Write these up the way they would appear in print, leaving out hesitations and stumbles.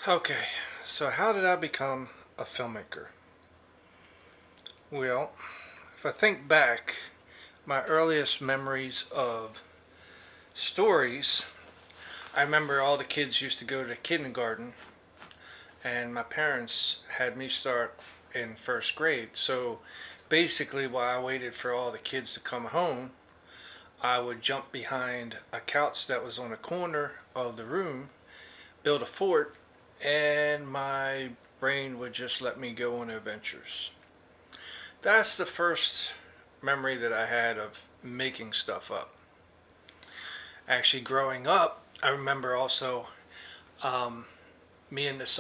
Okay, so how did I become a filmmaker? Well, if I think back, my earliest memories of stories, I remember all the kids used to go to kindergarten, and my parents had me start in first grade. So basically, while I waited for all the kids to come home, I would jump behind a couch that was on a corner of the room, build a fort, and my brain would just let me go on adventures. That's the first memory that I had of making stuff up. Actually, growing up, I remember also me and this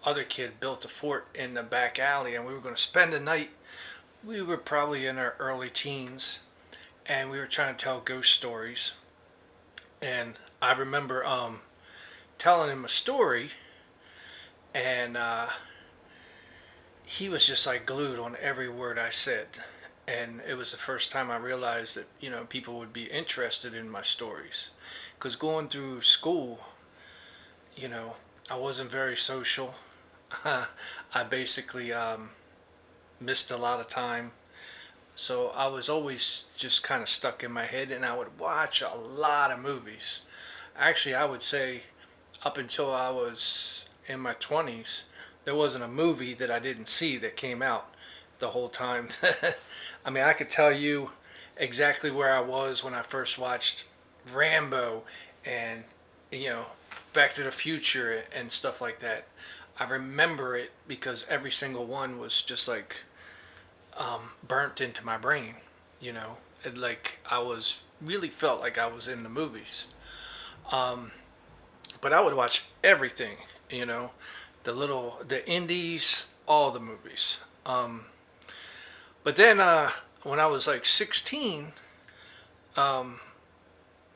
other kid built a fort in the back alley, and we were going to spend the night. We were probably in our early teens, and we were trying to tell ghost stories. And I remember telling him a story, and he was just like glued on every word I said. And it was the first time I realized that people would be interested in my stories, because going through school, you know, I wasn't very social. I basically missed a lot of time, so I was always just kind of stuck in my head, and I would watch a lot of movies. Actually, I would say up until I was in my 20s, there wasn't a movie that I didn't see that came out the whole time. I mean, I could tell you exactly where I was when I first watched Rambo and, you know, Back to the Future and stuff like that. I remember it because every single one was just like burnt into my brain, you know. Like I was really felt like I was in the movies. Um, but I would watch everything, you know, the indies, all the movies. But then when I was like 16, um,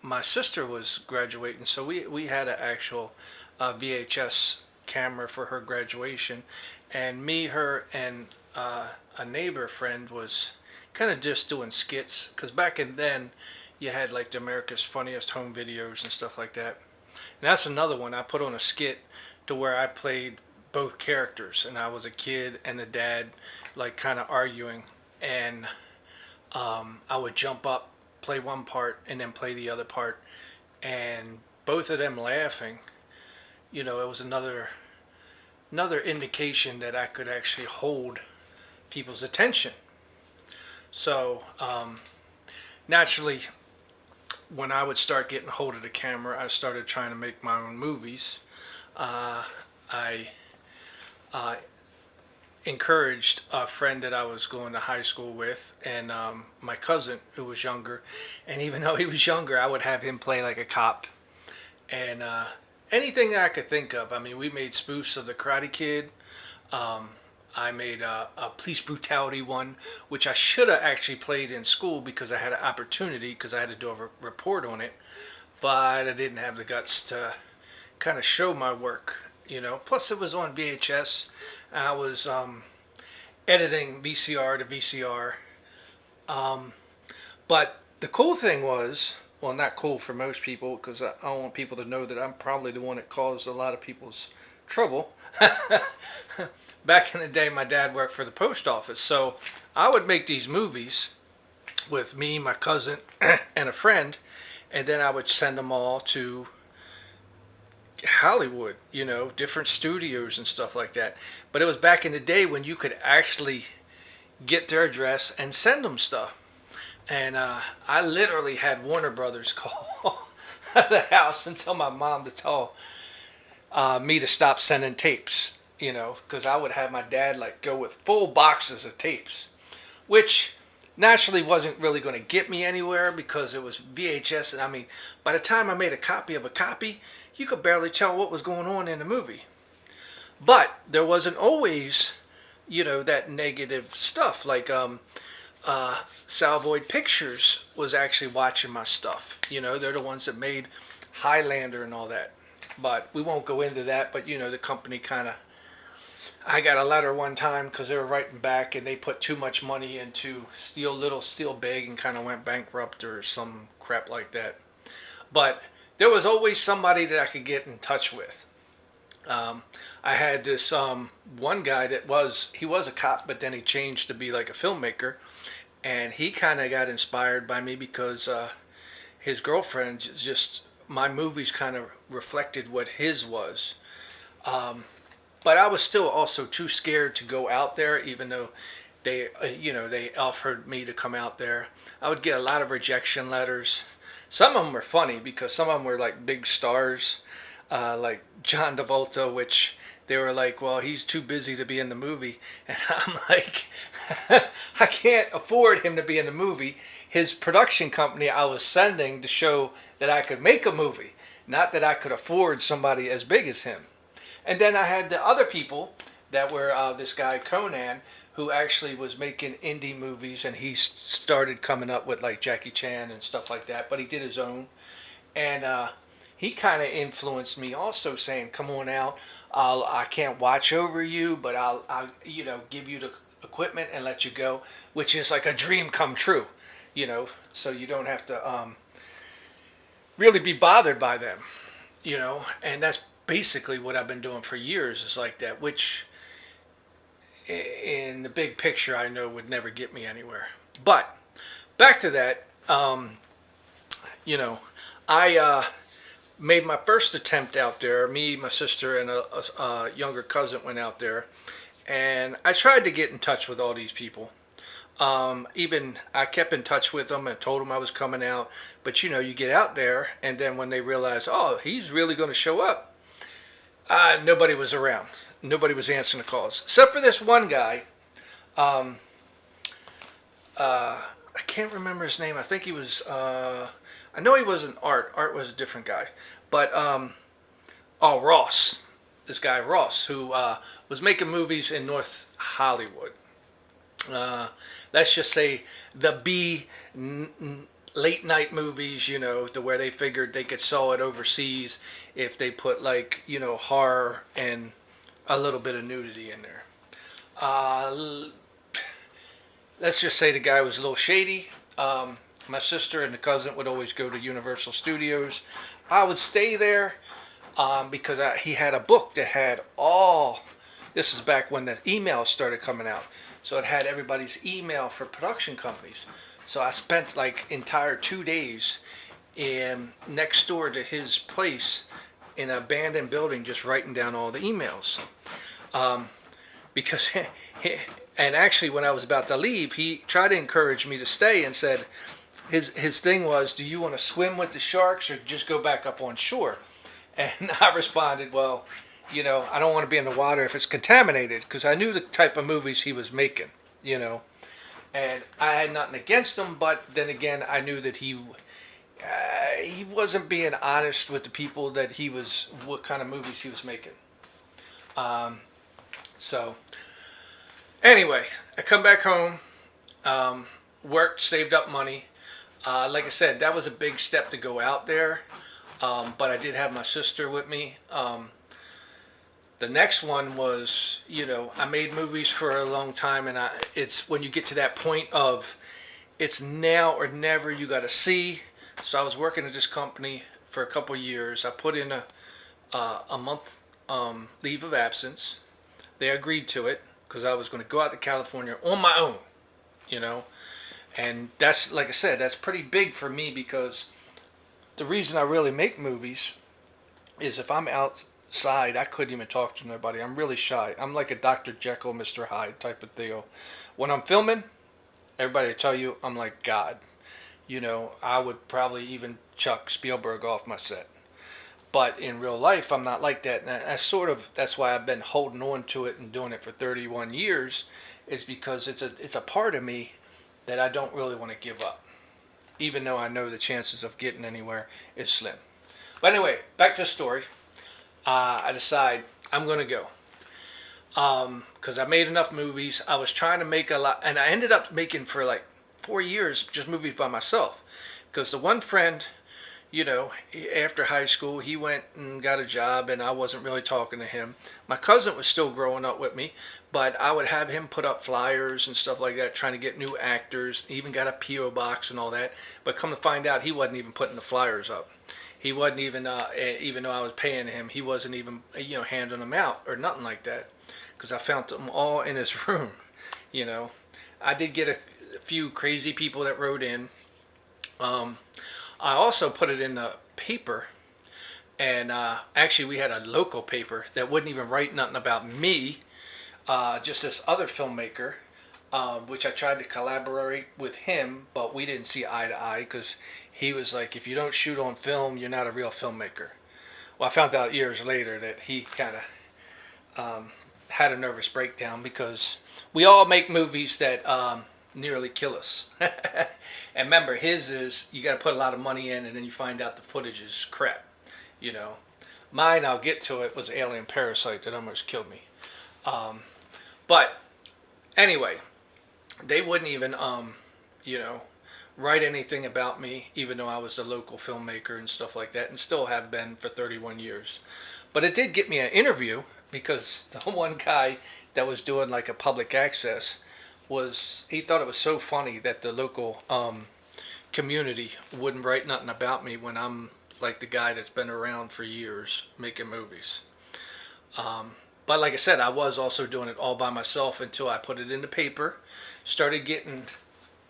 my sister was graduating, so we had an actual VHS camera for her graduation, and me, her, and a neighbor friend was kind of just doing skits, because back in then you had like the America's Funniest Home Videos and stuff like that. And that's another one I put on a skit to where I played both characters, and I was a kid and the dad, like kind of arguing, and I would jump up, play one part, and then play the other part, and both of them laughing. It was another indication that I could actually hold people's attention. So naturally, when I would start getting hold of the camera, I started trying to make my own movies. I uh, encouraged a friend that I was going to high school with, and my cousin who was younger. And even though he was younger, I would have him play like a cop and anything I could think of. I mean, we made spoofs of the Karate Kid. Um, I made a police brutality one, which I should have actually played in school because I had an opportunity because I had to do a report on it, but I didn't have the guts to kind of show my work. Plus it was on VHS. I was editing VCR to VCR. Um, but the cool thing was, well, not cool for most people because I don't want people to know that I'm probably the one that caused a lot of people's trouble. Back in the day, my dad worked for the post office, so I would make these movies with me, my cousin, and a friend, and then I would send them all to Hollywood, different studios and stuff like that. But it was back in the day when you could actually get their address and send them stuff. And I literally had Warner Brothers call the house and tell my mom to tell me to stop sending tapes, because I would have my dad like go with full boxes of tapes, which naturally wasn't really going to get me anywhere because it was VHS. And I mean, by the time I made a copy of a copy, you could barely tell what was going on in the movie. But there wasn't always, that negative stuff. Like Salvoid Pictures was actually watching my stuff. They're the ones that made Highlander and all that. But we won't go into that. But the company kind of, I got a letter one time because they were writing back and they put too much money into Little Steel Big and kind of went bankrupt or some crap like that. But there was always somebody that I could get in touch with. I had this one guy that he was a cop, but then he changed to be like a filmmaker, and he kind of got inspired by me because his girlfriend just my movies kind of reflected what his was. But I was still also too scared to go out there, even though they offered me to come out there. I would get a lot of rejection letters. Some of them were funny because some of them were like big stars, like John Travolta, which they were like, well, he's too busy to be in the movie. And I'm like, I can't afford him to be in the movie. His production company I was sending to show that I could make a movie, not that I could afford somebody as big as him. And then I had the other people that were this guy Conan, who actually was making indie movies, and he started coming up with like Jackie Chan and stuff like that. But he did his own, and he kind of influenced me also, saying, "Come on out. I can't watch over you, but I'll give you the equipment and let you go," which is like a dream come true, So you don't have to really be bothered by them, and that's basically what I've been doing for years is like that, which in the big picture I know would never get me anywhere. But back to that, you know, I made my first attempt out there. Me, my sister, and a younger cousin went out there, and I tried to get in touch with all these people. Even I kept in touch with them and told them I was coming out. But you get out there, and then when they realize, oh, he's really going to show up, nobody was around. Nobody was answering the calls, except for this one guy. Um, I can't remember his name. I think he was. I know he wasn't Art. Art was a different guy. But oh, Ross. This guy Ross, who was making movies in North Hollywood. Let's just say the late night movies, to where they figured they could sell it overseas if they put horror and a little bit of nudity in there. Let's just say the guy was a little shady. My sister and the cousin would always go to Universal Studios. I would stay there because he had a book that had all. This is back when the emails started coming out. So it had everybody's email for production companies. So I spent like entire 2 days next door to his place in an abandoned building just writing down all the emails. Because, and actually when I was about to leave, he tried to encourage me to stay and said, his thing was, do you want to swim with the sharks or just go back up on shore? And I responded, well, I don't want to be in the water if it's contaminated, because I knew the type of movies he was making, and I had nothing against him, but then again, I knew that he wasn't being honest with the people that what kind of movies he was making. So anyway, I come back home, worked, saved up money. Like I said, that was a big step to go out there, but I did have my sister with me. The next one was, I made movies for a long time, and it's when you get to that point of it's now or never, you got to see. So I was working at this company for a couple years. I put in a month leave of absence. They agreed to it because I was going to go out to California on my own, and that's, like I said, that's pretty big for me, because the reason I really make movies is if I'm outside, I couldn't even talk to nobody. I'm really shy. I'm like a Dr. Jekyll, Mr. Hyde type of deal. When I'm filming, everybody will tell you I'm like God. I would probably even chuck Spielberg off my set. But in real life, I'm not like that. And that's why I've been holding on to it and doing it for 31 years, is because it's a part of me that I don't really want to give up, even though I know the chances of getting anywhere is slim. But anyway, back to the story. I decide I'm going to go. Because I made enough movies. I was trying to make a lot, and I ended up making for like 4 years just movies by myself. Because the one friend, after high school, he went and got a job, and I wasn't really talking to him. My cousin was still growing up with me, but I would have him put up flyers and stuff like that, trying to get new actors. He even got a P.O. box and all that. But come to find out, he wasn't even putting the flyers up. He wasn't even, even though I was paying him, he wasn't even, handing them out or nothing like that. Because I found them all in his room, you know. I did get a few crazy people that wrote in. Um, I also put it in the paper, and actually we had a local paper that wouldn't even write nothing about me, just this other filmmaker, which I tried to collaborate with him, but we didn't see eye to eye because he was like, if you don't shoot on film, you're not a real filmmaker. Well, I found out years later that he kind of had a nervous breakdown because we all make movies that nearly kill us. And remember, his is you got to put a lot of money in, and then you find out the footage is crap. You know, mine, I'll get to it, was Alien Parasite that almost killed me. Um, but anyway, they wouldn't even, you know, write anything about me, even though I was a local filmmaker and stuff like that, and still have been for 31 years. But it did get me an interview because the one guy that was doing like a public access he thought it was so funny that the local community wouldn't write nothing about me when I'm like the guy that's been around for years making movies. But like I said, I was also doing it all by myself until I put it in the paper, started getting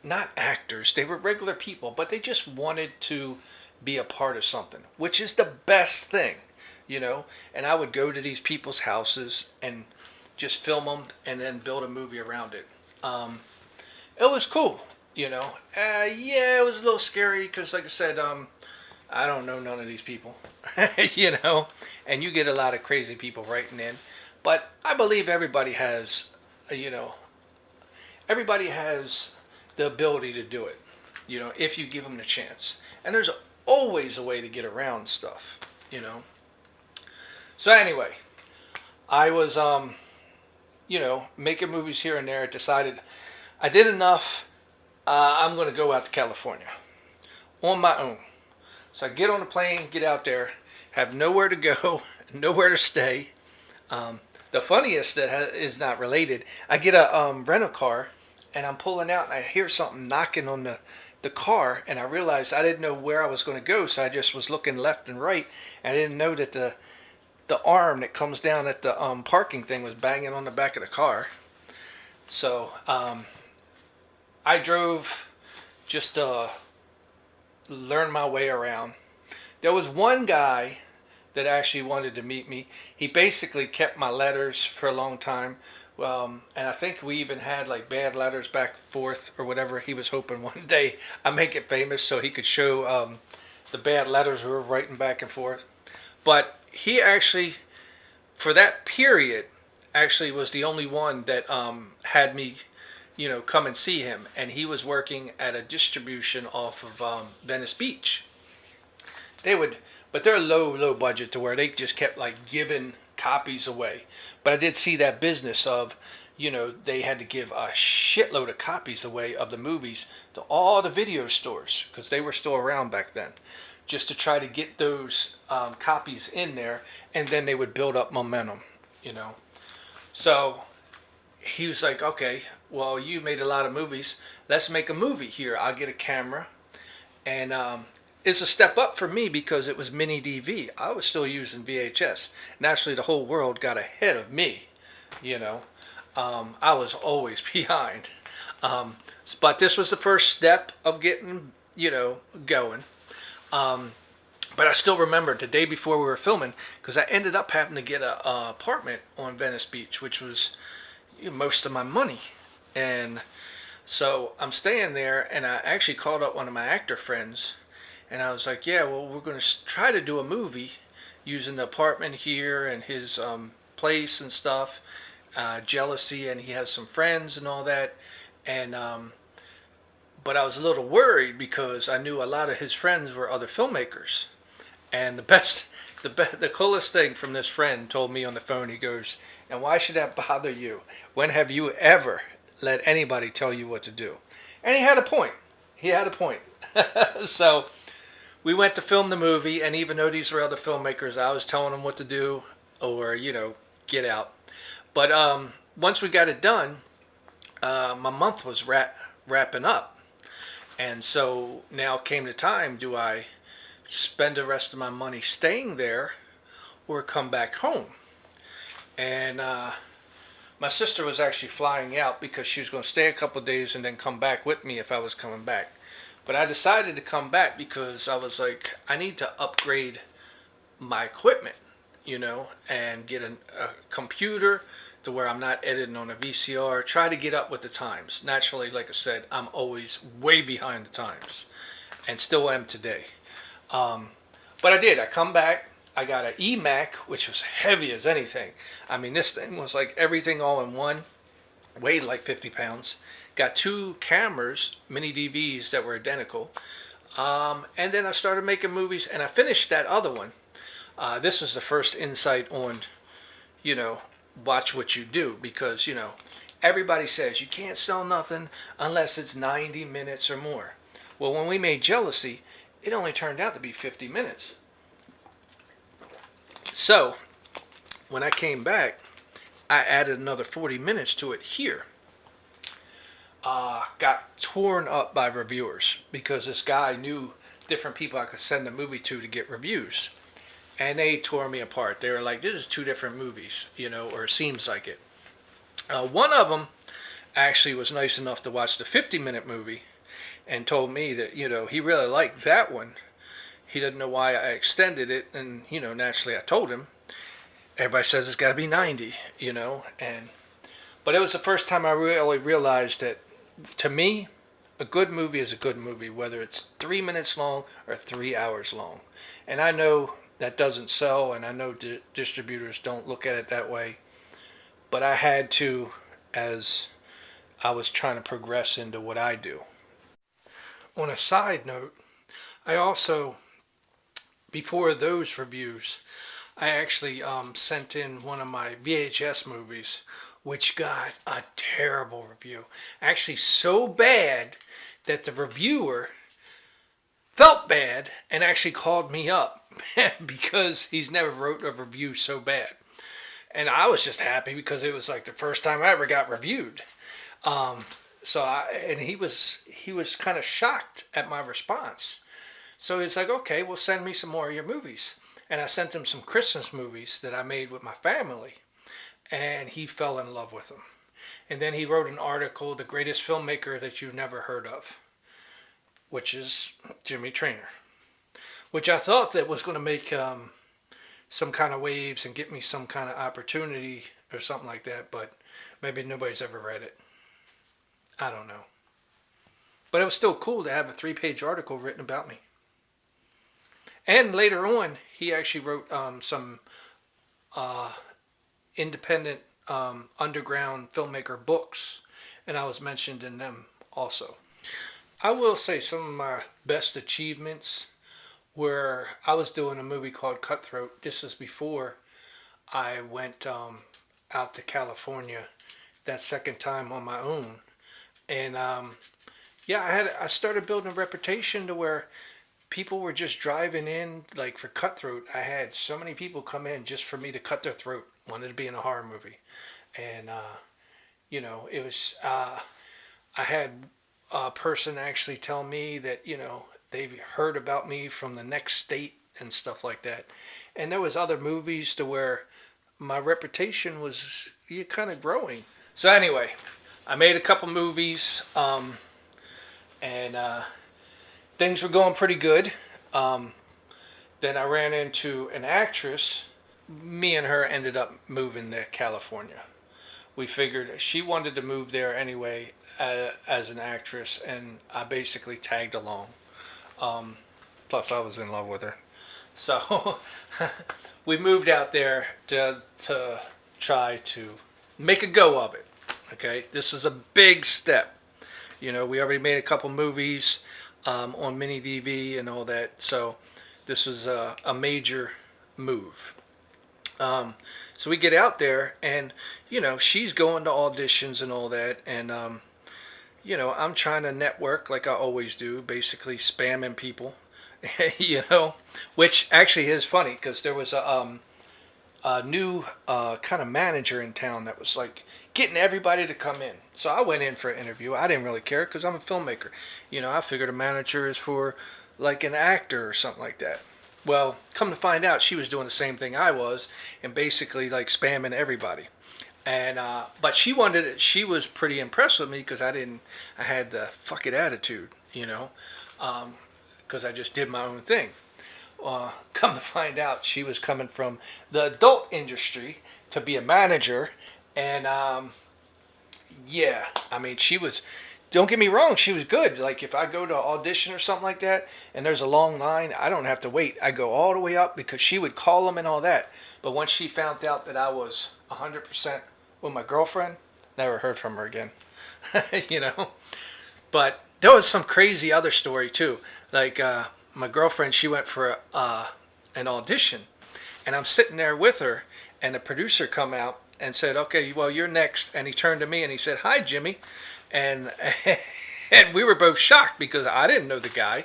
not actors, they were regular people, but they just wanted to be a part of something, which is the best thing, you know. And I would go to these people's houses and just film them and then build a movie around it. It was cool, you know. Yeah, it was a little scary because, like I said, I don't know none of these people, you know, and you get a lot of crazy people writing in. But I believe everybody has, you know, everybody has the ability to do it, you know, if you give them the chance. And there's always a way to get around stuff, you know. So anyway, I was, you know, making movies here and there. Decided I did enough. I'm going to go out to California on my own. So I get on a plane, get out there, have nowhere to go, nowhere to stay. The funniest that is not related, I get a rental car, and I'm pulling out, and I hear something knocking on the car, and I realized I didn't know where I was going to go, so I just was looking left and right, and I didn't know that the arm that comes down at the parking thing was banging on the back of the car. So I drove just to learn my way around. There was one guy that actually wanted to meet me. He basically kept my letters for a long time. And I think we even had like bad letters back and forth or whatever. He was hoping one day I make it famous so he could show the bad letters we were writing back and forth. But he actually, for that period, actually was the only one that had me, you know, come and see him. And he was working at a distribution off of Venice Beach. But they're low budget to where they just kept like giving copies away. But I did see that business of, you know, they had to give a shitload of copies away of the movies to all the video stores because they were still around back then, just to try to get those copies in there, and then they would build up momentum, you know. So he was like, okay, well, you made a lot of movies. Let's make a movie here. I'll get a camera. And it's a step up for me because it was mini DV. I was still using VHS. Naturally, the whole world got ahead of me, you know. I was always behind. But this was the first step of getting, you know, going. But I still remember the day before we were filming, because I ended up having to get an apartment on Venice Beach, which was, you know, most of my money. And so I'm staying there, and I actually called up one of my actor friends, and I was like, yeah, well, we're going to try to do a movie using the apartment here and his place and stuff, jealousy, and he has some friends and all that. And but I was a little worried because I knew a lot of his friends were other filmmakers. And the coolest thing from this friend told me on the phone, he goes, and why should that bother you? When have you ever let anybody tell you what to do? And he had a point. So we went to film the movie, and even though these were other filmmakers, I was telling them what to do or, you know, get out. But once we got it done, my month was wrapping up. And so now came the time, do I spend the rest of my money staying there or come back home. And my sister was actually flying out because she was going to stay a couple of days and then come back with me if I was coming back. But I decided to come back because I was like, I need to upgrade my equipment, and get a computer to where I'm not editing on a VCR. Try to get up with the times. Naturally, like I said, I'm always way behind the times, and still am today. Um, but I did. I come back. I got an eMac, which was heavy as anything. I mean, this thing was like everything all in one. Weighed like 50 pounds. Got two cameras, mini DVs that were identical. And then I started making movies, and I finished that other one. This was the first insight on, you know, watch what you do, because, everybody says you can't sell nothing unless it's 90 minutes or more. Well, when we made Jealousy, it only turned out to be 50 minutes. So, when I came back, I added another 40 minutes to it here. Got torn up by reviewers because this guy knew different people I could send the movie to get reviews. And they tore me apart. They were like, this is two different movies, or it seems like it. One of them actually was nice enough to watch the 50-minute movie and told me that, he really liked that one. He doesn't know why I extended it. And, naturally I told him. Everybody says it's got to be 90, but it was the first time I really realized that, to me, a good movie is a good movie, whether it's 3 minutes long or 3 hours long. And I know that doesn't sell, and I know distributors don't look at it that way. But I had to, as I was trying to progress into what I do. On a side note, I also, before those reviews, I actually sent in one of my VHS movies, which got a terrible review. Actually, so bad that the reviewer felt bad and actually called me up because he's never wrote a review so bad. And I was just happy because it was like the first time I ever got reviewed. And he was kind of shocked at my response. So he's like, okay, well, send me some more of your movies. And I sent him some Christmas movies that I made with my family. And he fell in love with them. And then he wrote an article, The Greatest Filmmaker That You've Never Heard Of, which is Jimmy Traynor. Which I thought that was going to make some kind of waves and get me some kind of opportunity or something like that. But maybe nobody's ever read it. I don't know. But it was still cool to have a 3-page article written about me. And later on, he actually wrote some independent underground filmmaker books, and I was mentioned in them also. I will say some of my best achievements were I was doing a movie called Cutthroat. This was before I went out to California that second time on my own. And I started building a reputation to where people were just driving in, like for Cutthroat. I had so many people come in just for me to cut their throat, wanted to be in a horror movie. And, it was, I had a person actually tell me that, they've heard about me from the next state and stuff like that. And there was other movies to where my reputation was kind of growing. So anyway, I made a couple movies, and things were going pretty good. Then I ran into an actress. Me and her ended up moving to California. We figured she wanted to move there anyway as an actress, and I basically tagged along. Plus, I was in love with her. So we moved out there to try to make a go of it. Okay, this was a big step. We already made a couple movies on mini DV and all that, so this was a major move. So we get out there, and she's going to auditions and all that, and I'm trying to network like I always do, basically spamming people, which actually is funny because there was a new kind of manager in town that was like getting everybody to come in. So I went in for an interview. I didn't really care because I'm a filmmaker. I figured a manager is for like an actor or something like that. Well, come to find out, she was doing the same thing I was, and basically like spamming everybody. And but she wanted it. She was pretty impressed with me because I didn't. I had the fuck it attitude, because I just did my own thing. Come to find out, she was coming from the adult industry to be a manager, and yeah, I mean, she was. Don't get me wrong, she was good. Like if I go to audition or something like that, and there's a long line, I don't have to wait. I go all the way up because she would call them and all that. But once she found out that I was 100% with my girlfriend, never heard from her again. you know. But there was some crazy other story too. Like my girlfriend, she went for an audition, and I'm sitting there with her, and the producer come out and said, "Okay, well you're next." And he turned to me and he said, "Hi, Jimmy," and and we were both shocked because I didn't know the guy,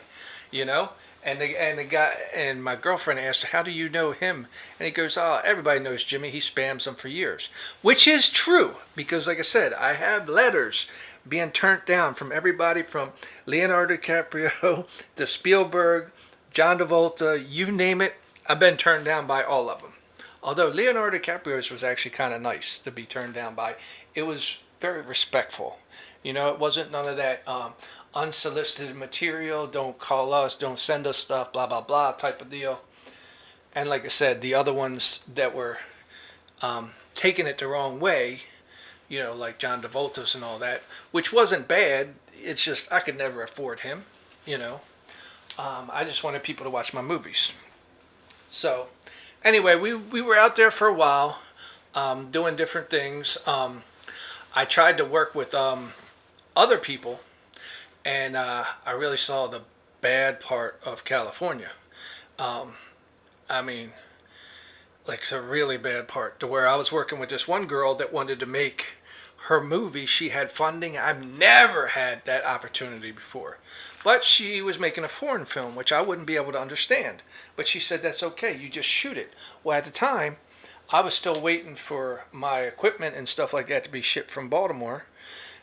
you know. And the guy and my girlfriend asked, "How do you know him?" And he goes, "Oh, everybody knows Jimmy. He spams them for years," which is true because, like I said, I have letters being turned down from everybody from Leonardo DiCaprio to Spielberg, John Travolta, you name it. I've been turned down by all of them. Although Leonardo DiCaprio's was actually kind of nice to be turned down by. It was very respectful. It wasn't none of that unsolicited material, don't call us, don't send us stuff, blah, blah, blah type of deal. And like I said, the other ones that were taking it the wrong way, like John Travolta's and all that, which wasn't bad. It's just I could never afford him, you know. I just wanted people to watch my movies. So, anyway, we were out there for a while, doing different things. I tried to work with other people, and I really saw the bad part of California. Um, I mean, like the really bad part, to where I was working with this one girl that wanted to make her movie. She had funding. I've never had that opportunity before. But she was making a foreign film, which I wouldn't be able to understand. But she said, that's okay, you just shoot it. Well, at the time, I was still waiting for my equipment and stuff like that to be shipped from Baltimore.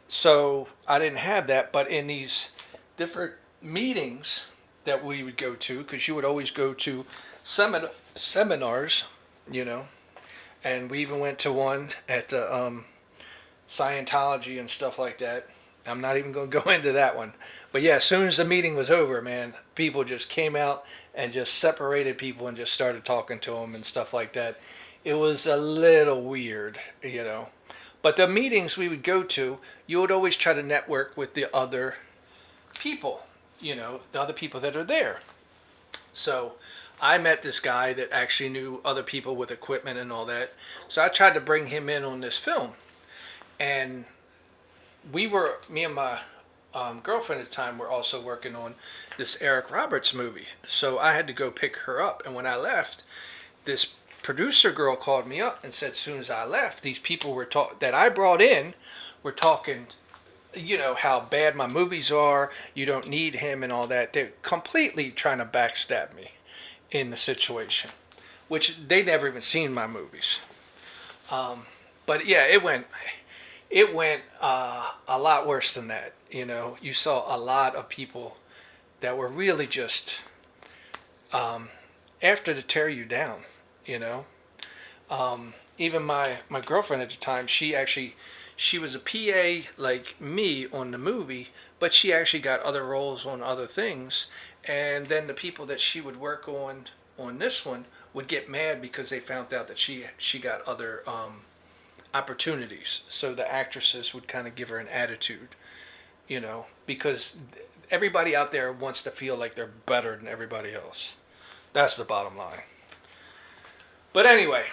So I didn't have that. But in these different meetings that we would go to, because you would always go to seminars, you know, and we even went to one at Scientology and stuff like that. I'm not even going to go into that one. But yeah, as soon as the meeting was over, man, people just came out and just separated people and just started talking to them and stuff like that. It was a little weird, you know. But the meetings we would go to, you would always try to network with the other people, the other people that are there. So I met this guy that actually knew other people with equipment and all that. So I tried to bring him in on this film. And me and my girlfriend at the time were also working on this Eric Roberts movie. So I had to go pick her up. And when I left, this producer girl called me up and said, as soon as I left, these people that I brought in were talking, how bad my movies are. You don't need him and all that. They're completely trying to backstab me in the situation, which they never even seen my movies. But yeah, it went a lot worse than that. You saw a lot of people that were really just after to tear you down. Even my girlfriend at the time, she was a PA like me on the movie, but she actually got other roles on other things. And then the people that she would work on this one would get mad because they found out that she got other opportunities. So the actresses would kind of give her an attitude, because everybody out there wants to feel like they're better than everybody else. That's the bottom line. But anyway,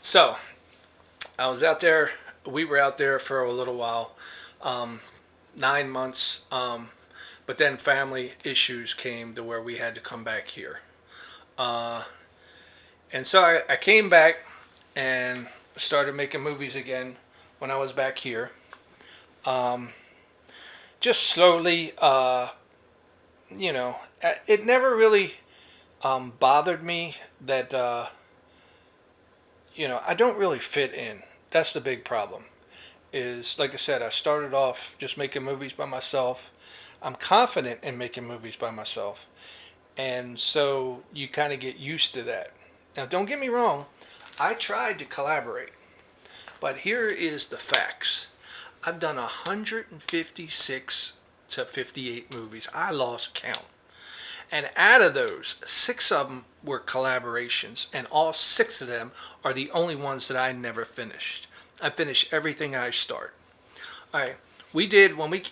so I was out there. We were out there for a little while, 9 months. But then family issues came to where we had to come back here. And so I came back and started making movies again when I was back here. Just slowly, it never really bothered me that, I don't really fit in. That's the big problem. Is, like I said, I started off just making movies by myself. I'm confident in making movies by myself. And so you kind of get used to that. Now, don't get me wrong, I tried to collaborate, but here is the facts. I've done 156 to 58 movies. I lost count. And out of those, six of them were collaborations, and all six of them are the only ones that I never finished. I finish everything I start. All right, we did when we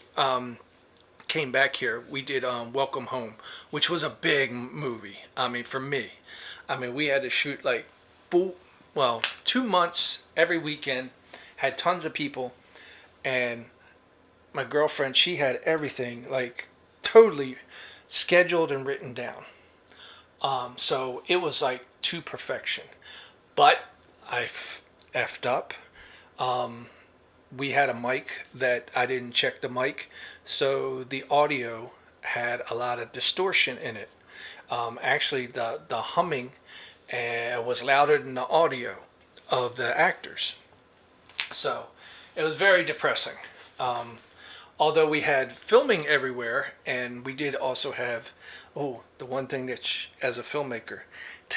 came back here. We did Welcome Home, which was a big movie. I mean, for me, I mean, we had to shoot like full, well, 2 months every weekend. Had tons of people, and my girlfriend, she had everything like totally scheduled and written down. So it was like to perfection. But effed up. We had a mic that I didn't check the mic, so the audio had a lot of distortion in it. Actually, the humming was louder than the audio of the actors. So it was very depressing. Um, Although we had filming everywhere, and we did also have, oh, the one thing that as a filmmaker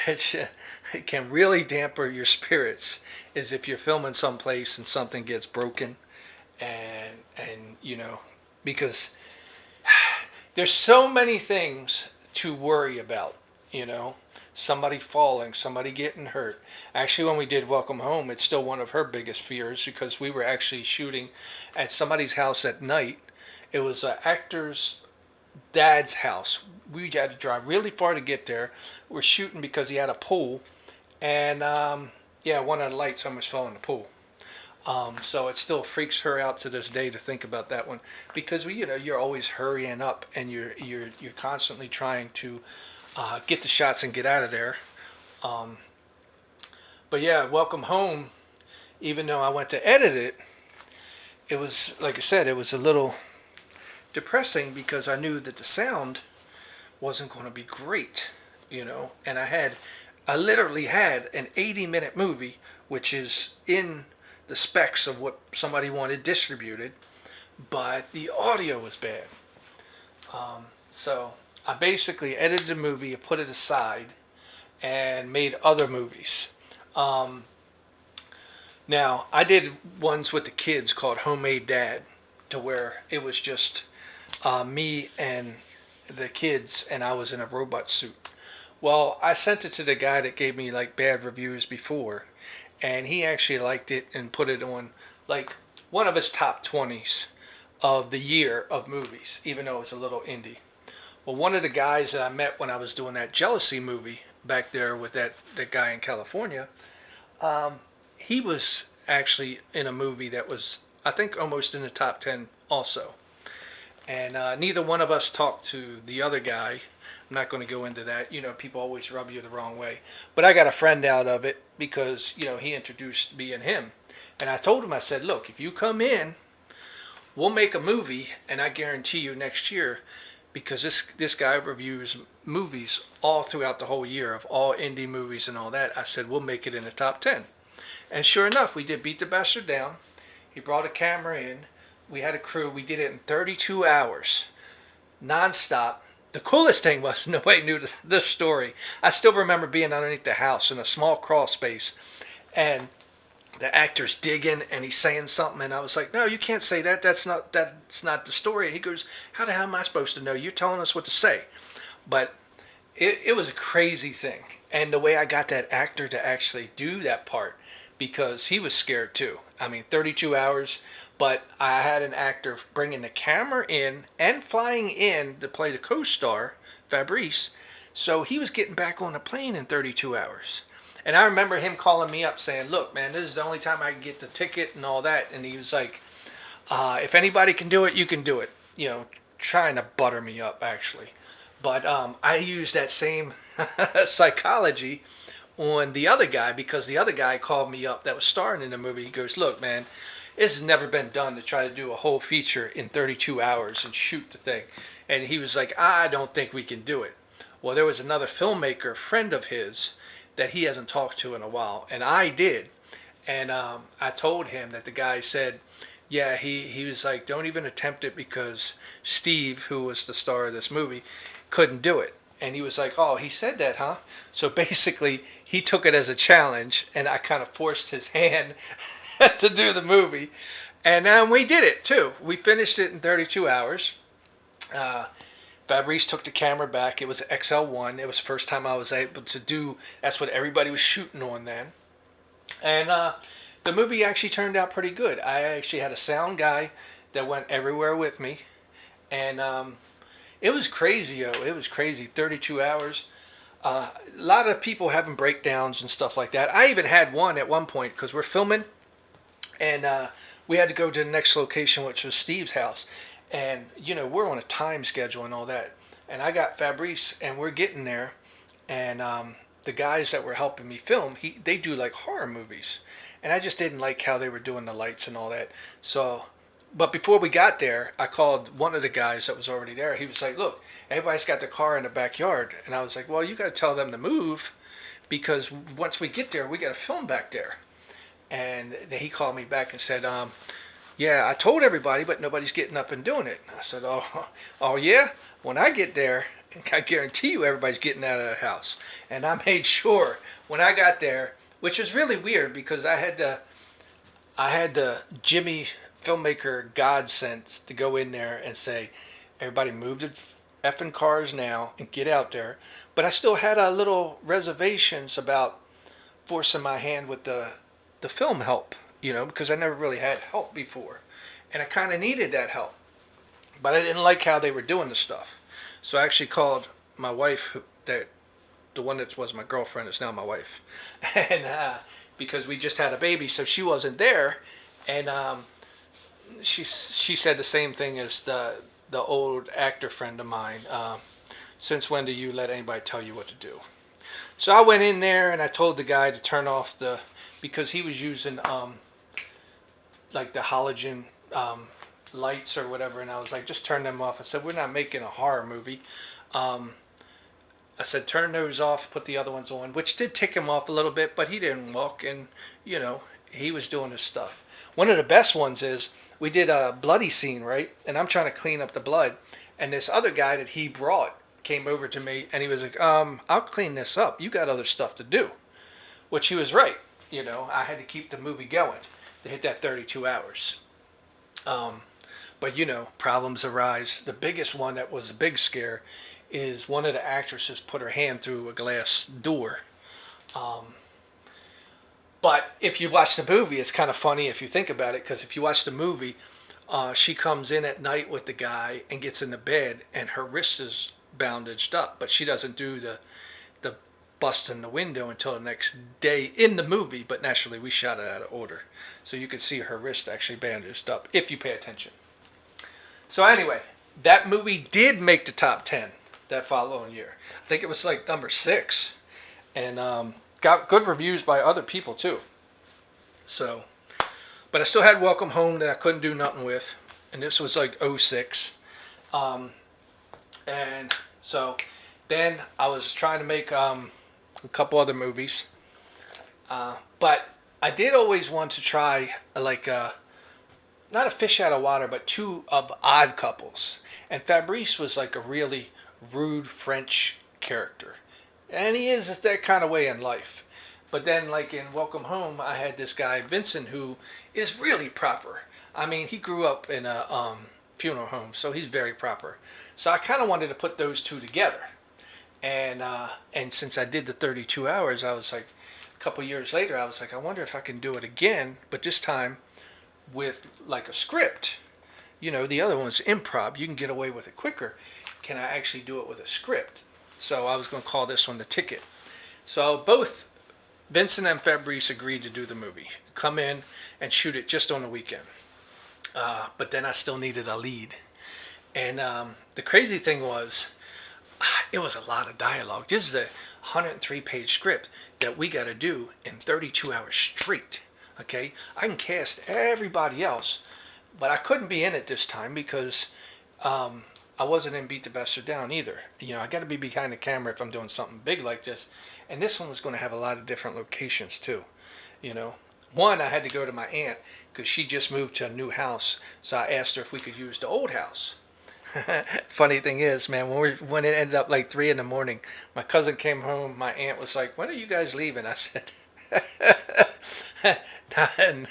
that it can really damper your spirits is if you're filming someplace and something gets broken, and because there's so many things to worry about, you know, somebody falling, somebody getting hurt. Actually, when we did Welcome Home, it's still one of her biggest fears because we were actually shooting at somebody's house at night. It was an actor's dad's house. We had to drive really far to get there. We're shooting because he had a pool, and yeah, one of the lights almost fell in the pool. So it still freaks her out to this day to think about that one because you're always hurrying up and you're constantly trying to get the shots and get out of there. Um, but yeah, Welcome Home. Even though I went to edit it, it was like I said, it was a little depressing because I knew that the sound wasn't going to be great, and I literally had an 80-minute movie, which is in the specs of what somebody wanted distributed, but the audio was bad. So I basically edited the movie, put it aside, and made other movies. Um, Now, I did ones with the kids called Homemade Dad, to where it was just me and the kids, and I was in a robot suit. Well, I sent it to the guy that gave me like bad reviews before, and he actually liked it and put it on like one of his top 20s of the year of movies, even though it was a little indie. Well, one of the guys that I met when I was doing that Jealousy movie back there with that guy in California, he was actually in a movie that was, I think, almost in the top 10 also. And neither one of us talked to the other guy. I'm not going to go into that. People always rub you the wrong way. But I got a friend out of it because, he introduced me and him. And I told him, I said, look, if you come in, we'll make a movie, and I guarantee you next year, because this guy reviews movies all throughout the whole year of all indie movies and all that. I said, we'll make it in the top 10. And sure enough, we did Beat the Bastard Down. He brought a camera in. We had a crew. We did it in 32 hours, nonstop. The coolest thing was nobody knew this story. I still remember being underneath the house in a small crawl space, and the actor's digging, and he's saying something, and I was like, "No, you can't say that. That's not the story." He goes, "How the hell am I supposed to know? You're telling us what to say." But it was a crazy thing, and the way I got that actor to actually do that part, because he was scared too. I mean, 32 hours, but I had an actor bringing the camera in and flying in to play the co-star, Fabrice, so he was getting back on the plane in 32 hours. And I remember him calling me up saying, look, man, this is the only time I can get the ticket and all that. And he was like, if anybody can do it, you can do it. Trying to butter me up, actually. But I used that same psychology on the other guy, because the other guy called me up that was starring in the movie. He goes, look, man, this has never been done to try to do a whole feature in 32 hours and shoot the thing. And he was like, I don't think we can do it. Well, there was another filmmaker, friend of his, that he hasn't talked to in a while, and I did. And I told him that the guy said, yeah, he was like, don't even attempt it because Steve, who was the star of this movie, couldn't do it. And he was like, "Oh, he said that, huh?" So basically, he took it as a challenge, and I kind of forced his hand to do the movie. And we did it too. We finished it in 32 hours. Uh, Fabrice took the camera back. It was XL1. It was the first time I was able to do. That's what everybody was shooting on then. And the movie actually turned out pretty good. I actually had a sound guy that went everywhere with me, and it was crazy, yo. It was crazy. 32 hours. A lot of people having breakdowns and stuff like that. I even had one at one point because we're filming, and we had to go to the next location, which was Steve's house. And we're on a time schedule and all that. And I got Fabrice, and we're getting there, and the guys that were helping me film, they do like horror movies, and I just didn't like how they were doing the lights and all that. So, but before we got there, I called one of the guys that was already there. He was like, "Look, everybody's got their car in the backyard," and I was like, "Well, you got to tell them to move, because once we get there, we got to film back there." And then he called me back and said, "Yeah, I told everybody, but nobody's getting up and doing it." I said, "Oh yeah. When I get there, I guarantee you everybody's getting out of the house." And I made sure when I got there, which was really weird because I had the Jimmy Filmmaker God sense to go in there and say, "Everybody move the effing cars now and get out there." But I still had a little reservations about forcing my hand with the film help, because I never really had help before, and I kind of needed that help. But I didn't like how they were doing the stuff, so I actually called my wife, the one that was my girlfriend is now my wife, and because we just had a baby, so she wasn't there, and she said the same thing as the old actor friend of mine. Since when do you let anybody tell you what to do? So I went in there and I told the guy to turn off because he was using like the halogen lights or whatever, and I was like, just turn them off. I said, we're not making a horror movie. I said, turn those off, put the other ones on, which did tick him off a little bit, but he didn't walk, and he was doing his stuff. One of the best ones is we did a bloody scene, right? And I'm trying to clean up the blood, and this other guy that he brought came over to me, and he was like, I'll clean this up. You got other stuff to do, which he was right. I had to keep the movie going to hit that 32 hours. But problems arise. The biggest one that was a big scare is one of the actresses put her hand through a glass door. But if you watch the movie, it's kind of funny if you think about it, because if you watch the movie, she comes in at night with the guy and gets in the bed, and her wrist is bandaged up, but she doesn't do the busting the window until the next day in the movie. But naturally, we shot it out of order, so you could see her wrist actually bandaged up if you pay attention. So anyway, that movie did make the top 10 that following year. I think it was like number 6, and got good reviews by other people too. So, but I still had Welcome Home that I couldn't do nothing with, and this was like '06. And so then I was trying to make a couple other movies, but I did always want to try like not a fish out of water, but two of Odd Couples. And Fabrice was like a really rude French character, and he is that kind of way in life. But then, like in Welcome Home, I had this guy Vincent who is really proper. I mean, he grew up in a funeral home, so he's very proper. So I kind of wanted to put those two together, and since I did the 32 hours, I was like, a couple years later, I was like, I wonder if I can do it again, but this time with like a script. The other one's improv. You can get away with it quicker. Can I actually do it with a script? So I was going to call this one The Ticket. So both Vincent and Fabrice agreed to do the movie, come in and shoot it just on the weekend. But then I still needed a lead. And the crazy thing was, it was a lot of dialogue. This is a 103-page script that we got to do in 32 hours straight. Okay? I can cast everybody else, but I couldn't be in it this time because I wasn't in Beat the Bastard Down either. I got to be behind the camera if I'm doing something big like this. And this one was going to have a lot of different locations too. One, I had to go to my aunt because she just moved to a new house. So I asked her if we could use the old house. Funny thing is, man, when it ended up like 3 in the morning, my cousin came home. My aunt was like, "When are you guys leaving?" I said,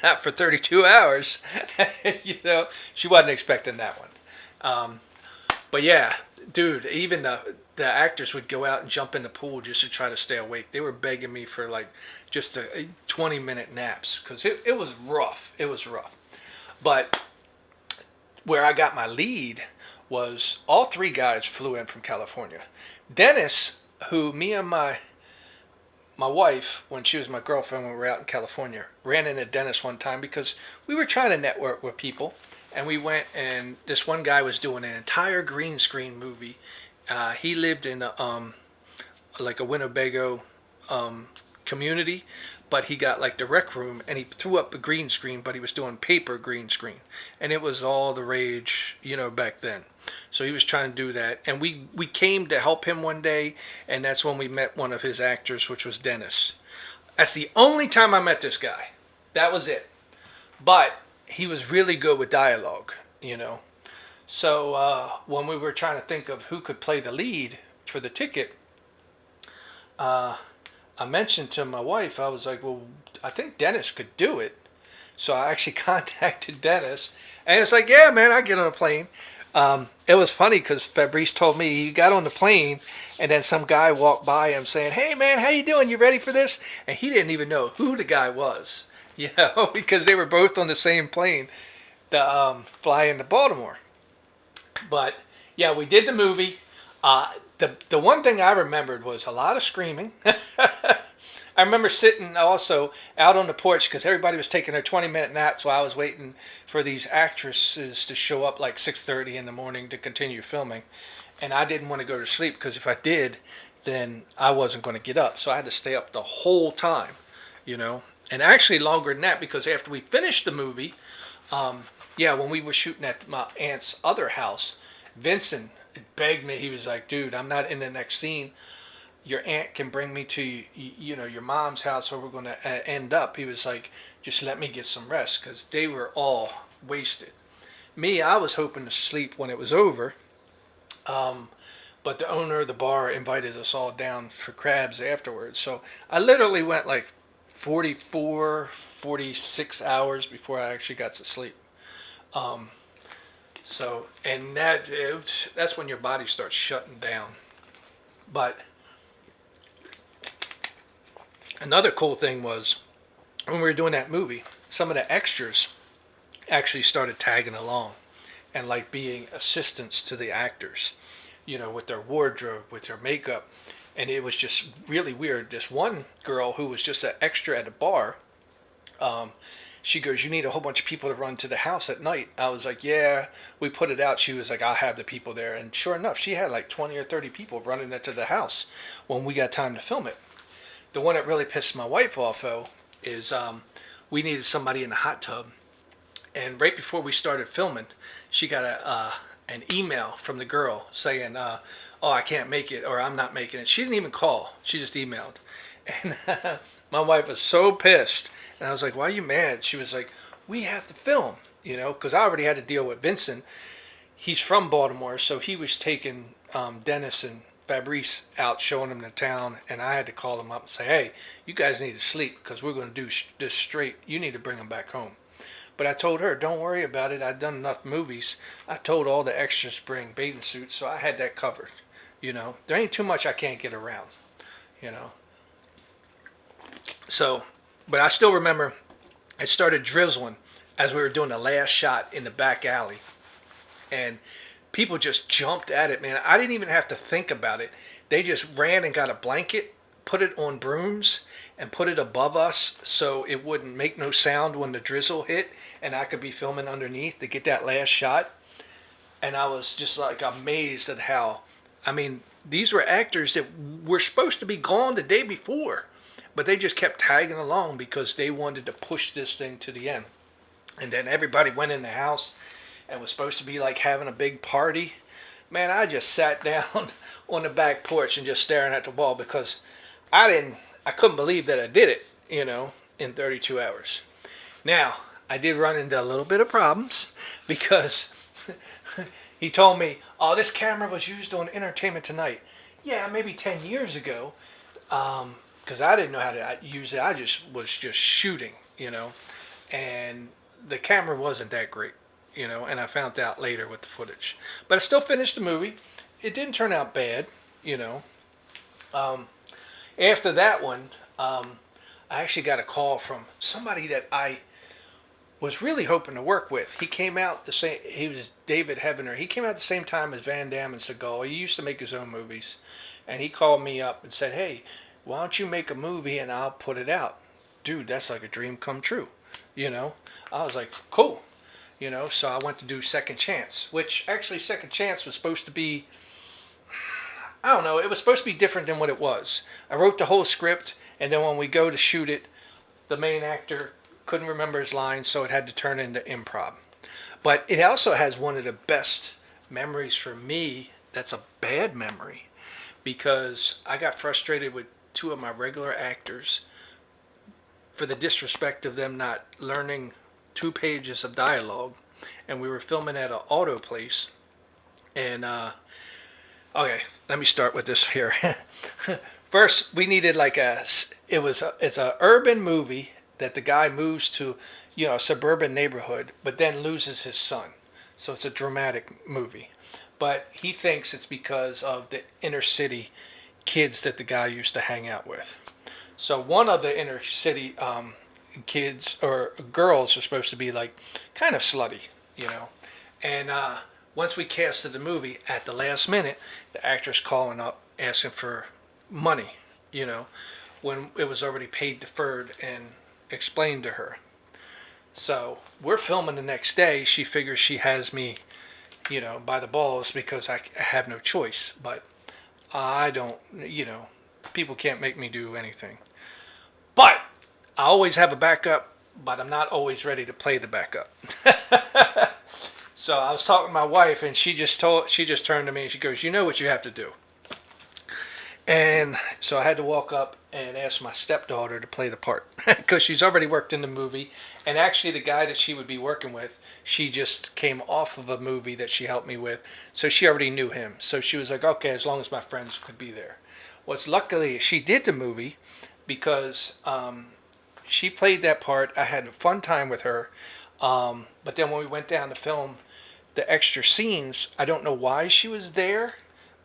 "Not for 32 hours." She wasn't expecting that one. Um, but yeah, dude, even the actors would go out and jump in the pool just to try to stay awake. They were begging me for like just 20-minute naps because it was rough. It was rough. But where I got my lead was all three guys flew in from California. Dennis, who me and my wife, when she was my girlfriend when we were out in California, ran into Dennis one time because we were trying to network with people. And we went, and this one guy was doing an entire green screen movie. He lived in like a Winnebago community, but he got like the rec room and he threw up a green screen, but he was doing paper green screen, and it was all the rage, back then. So he was trying to do that, and we came to help him one day, and that's when we met one of his actors, which was Dennis. That's the only time I met this guy. That was it. But he was really good with dialogue. So when we were trying to think of who could play the lead for the ticket, uh, I mentioned to my wife, I was like, well, I think Dennis could do it. So I actually contacted Dennis, and it's like, yeah, man, I get on a plane. It was funny because Fabrice told me he got on the plane, and then some guy walked by him saying, "Hey, man, how you doing? You ready for this?" And he didn't even know who the guy was, because they were both on the same plane, flying to Baltimore. But yeah, we did the movie. The one thing I remembered was a lot of screaming. I remember sitting also out on the porch because everybody was taking their 20-minute nap, so I was waiting for these actresses to show up like 6:30 in the morning to continue filming, and I didn't want to go to sleep because if I did, then I wasn't going to get up, so I had to stay up the whole time, and actually longer than that because after we finished the movie, yeah, when we were shooting at my aunt's other house, Vincent begged me. He was like, "Dude, I'm not in the next scene. Your aunt can bring me to your mom's house where we're going to end up." He was like, "Just let me get some rest," because they were all wasted. Me, I was hoping to sleep when it was over, but the owner of the bar invited us all down for crabs afterwards. So I literally went like 44, 46 hours before I actually got to sleep. Um, and that's when your body starts shutting down. But another cool thing was when we were doing that movie, some of the extras actually started tagging along and like being assistants to the actors, with their wardrobe, with their makeup. And it was just really weird. This one girl who was just an extra at a bar, um, she goes, "You need a whole bunch of people to run to the house at night." I was like, "Yeah, we put it out." She was like, "I'll have the people there." And sure enough, she had like 20 or 30 people running into the house when we got time to film it. The one that really pissed my wife off, though, is we needed somebody in the hot tub. And right before we started filming, she got an email from the girl saying, "Oh, I can't make it," or "I'm not making it." She didn't even call. She just emailed. And my wife was so pissed. And I was like, "Why are you mad?" She was like, "We have to film, because I already had to deal with Vincent. He's from Baltimore, so he was taking Dennis and Fabrice out, showing them the town, and I had to call them up and say, "Hey, you guys need to sleep because we're going to do this straight. You need to bring them back home." But I told her, "Don't worry about it. I've done enough movies. I told all the extras to bring bathing suits, so I had that covered. There ain't too much I can't get around, you know. So, but I still remember it started drizzling as we were doing the last shot in the back alley, and people just jumped at it, man. I didn't even have to think about it. They just ran and got a blanket, put it on brooms, and put it above us so it wouldn't make no sound when the drizzle hit, and I could be filming underneath to get that last shot. And I was just like amazed at how, I mean, these were actors that were supposed to be gone the day before, but they just kept tagging along because they wanted to push this thing to the end. And then everybody went in the house and was supposed to be like having a big party. Man, I just sat down on the back porch and just staring at the wall because I couldn't believe that I did it, in 32 hours. Now, I did run into a little bit of problems because he told me, Oh, this camera was used on Entertainment Tonight. Yeah, maybe 10 years ago. Because I didn't know how to use it. I just was just shooting, and the camera wasn't that great, and I found out later with the footage. But I still finished the movie. It didn't turn out bad, you know. Um, After that one, I actually got a call from somebody that I was really hoping to work with. He came out the same. He was David Heavener. He came out the same time as Van Damme and Seagal. He used to make his own movies, and he called me up and said, "Hey, why don't you make a movie and I'll put it out?" Dude, that's like a dream come true. You know, I was like, cool. So I went to do Second Chance, which actually Second Chance was supposed to be. I don't know. It was supposed to be different than what it was. I wrote the whole script, and then when we go to shoot it, the main actor couldn't remember his lines, so it had to turn into improv. But it also has one of the best memories for me that's a bad memory because I got frustrated with two of my regular actors for the disrespect of them not learning 2 pages of dialogue. And we were filming at an auto place. And, okay, let me start with this here. First, we needed like it's a urban movie that the guy moves to, a suburban neighborhood, but then loses his son. So it's a dramatic movie. But he thinks it's because of the inner city kids that the guy used to hang out with. So one of the inner city kids or girls are supposed to be like kind of slutty. And once we casted the movie, at the last minute, the actress calling up asking for money, when it was already paid deferred and explained to her. So we're filming the next day. She figures she has me, by the balls because I have no choice. But I don't, people can't make me do anything. But I always have a backup, but I'm not always ready to play the backup. So I was talking to my wife, and she just turned to me and she goes, "You know what you have to do." And so I had to walk up and ask my stepdaughter to play the part because she's already worked in the movie. And actually, the guy that she would be working with, she just came off of a movie that she helped me with, so she already knew him. So she was like, "Okay, as long as my friends could be there." Luckily she did the movie because she played that part. I had a fun time with her. But then when we went down to film the extra scenes, I don't know why she was there.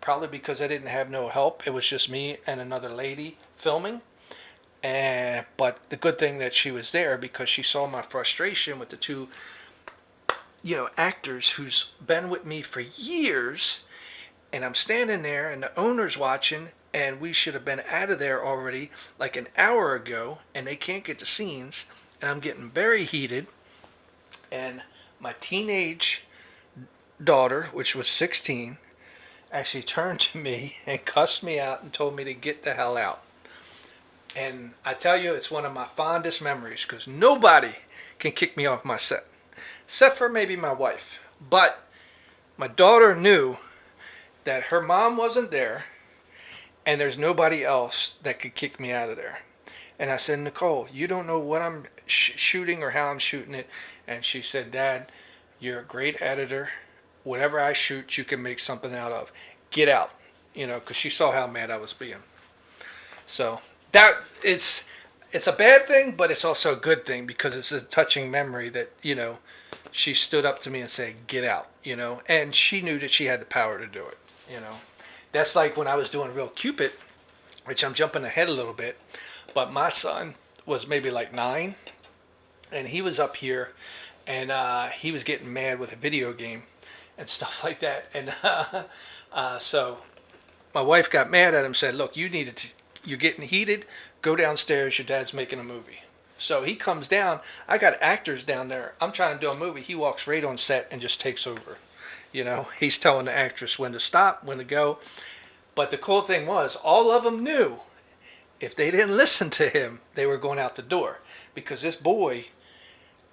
Probably because I didn't have no help. It was just me and another lady filming. But the good thing that she was there because she saw my frustration with the two, actors who's been with me for years. And I'm standing there and the owner's watching and we should have been out of there already like an hour ago and they can't get the scenes. And I'm getting very heated. And my teenage daughter, which was 16, actually turned to me and cussed me out and told me to get the hell out. And I tell you, it's one of my fondest memories because nobody can kick me off my set, except for maybe my wife. But my daughter knew that her mom wasn't there and there's nobody else that could kick me out of there. And I said, "Nicole, you don't know what I'm shooting or how I'm shooting it." And she said, "Dad, you're a great editor. Whatever I shoot, you can make something out of. Get out." Because she saw how mad I was being. So that it's a bad thing, but it's also a good thing because it's a touching memory that, she stood up to me and said, "Get out," and she knew that she had the power to do it. That's like when I was doing Real Cupid, which I'm jumping ahead a little bit, but my son was maybe like 9, and he was up here, and he was getting mad with a video game and stuff like that. And so my wife got mad at him, said, "Look, you're getting heated. Go downstairs. Your dad's making a movie." So he comes down. I got actors down there. I'm trying to do a movie. He walks right on set and just takes over. He's telling the actress when to stop, when to go. But the cool thing was, all of them knew if they didn't listen to him, they were going out the door. Because this boy,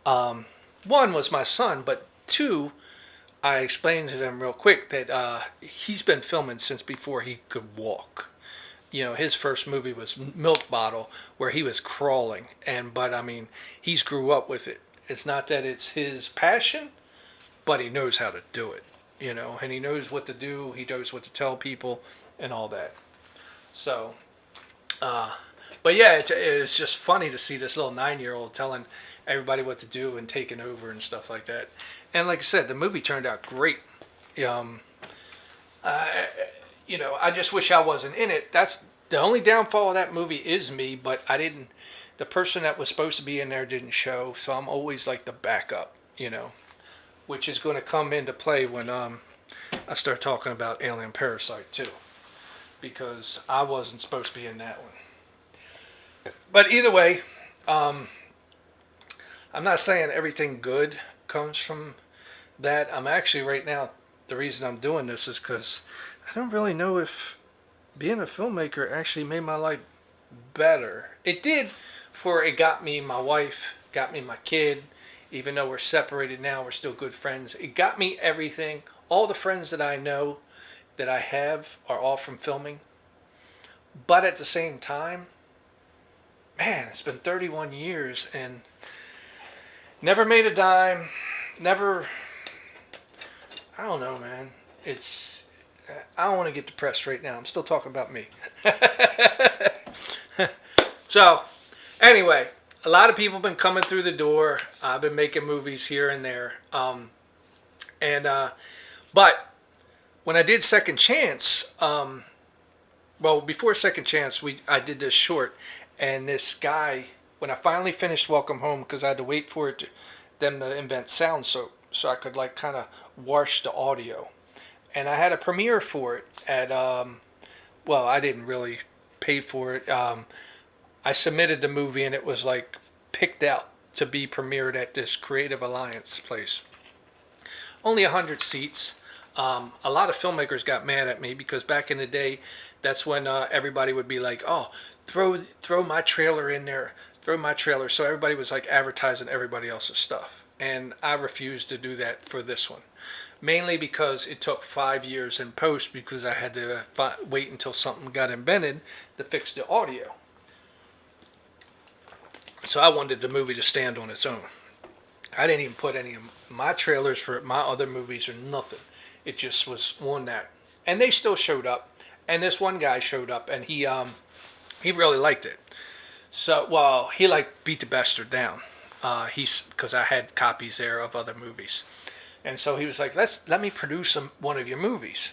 one was my son, but two, I explained to them real quick that he's been filming since before he could walk. His first movie was Milk Bottle, where he was crawling. But he's grew up with it. It's not that it's his passion, but he knows how to do it. and he knows what to do. He knows what to tell people and all that. So, uh, but yeah, it's just funny to see this little 9 year old telling everybody what to do and taking over and stuff like that. And like I said, the movie turned out great. Um, I, I just wish I wasn't in it. That's the only downfall of that movie is me, but I didn't. The person that was supposed to be in there didn't show, so I'm always like the backup, which is going to come into play when I start talking about Alien Parasite too, because I wasn't supposed to be in that one. But either way, um, I'm not saying everything good comes from that. I'm actually right now, the reason I'm doing this is because I don't really know if being a filmmaker actually made my life better. It did, for it got me my wife, got me my kid. Even though we're separated now, we're still good friends. It got me everything. All the friends that I know that I have are all from filming. But at the same time, man, it's been 31 years and never made a dime. Never, I don't know, man. I don't want to get depressed right now. I'm still talking about me. So, anyway, a lot of people have been coming through the door. I've been making movies here and there. But when I did Second Chance, well, before Second Chance, I did this short, and this guy, when I finally finished Welcome Home, because I had to wait for them to invent sound so I could like kind of wash the audio, and I had a premiere for it at well, I didn't really pay for it. I submitted the movie, and it was like picked out to be premiered at this Creative Alliance place. Only 100 seats. A lot of filmmakers got mad at me because back in the day, that's when everybody would be like, "Oh, throw my trailer in there, throw my trailer." So everybody was like advertising everybody else's stuff, and I refused to do that for this one, mainly because it took 5 years in post because I had to wait until something got invented to fix the audio. So I wanted the movie to stand on its own. I didn't even put any of my trailers for my other movies or nothing. It just was on that, and they still showed up. And this one guy showed up, and he really liked it. So, well, he like beat the bastard down. He's because I had copies there of other movies, and so he was like, let me produce one of your movies,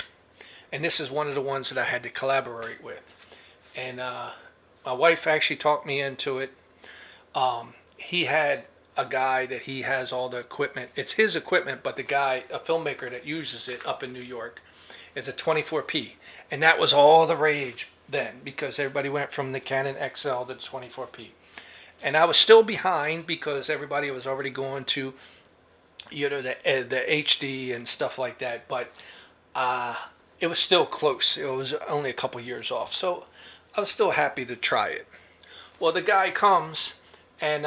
and this is one of the ones that I had to collaborate with, and my wife actually talked me into it. He had a guy that he has all the equipment. It's his equipment, but the guy, a filmmaker that uses it up in New York, is a 24p, and that was all the rage then because everybody went from the Canon XL to the 24p, and I was still behind because everybody was already going to, the HD and stuff like that. But it was still close. It was only a couple years off, so I was still happy to try it. Well, the guy comes, and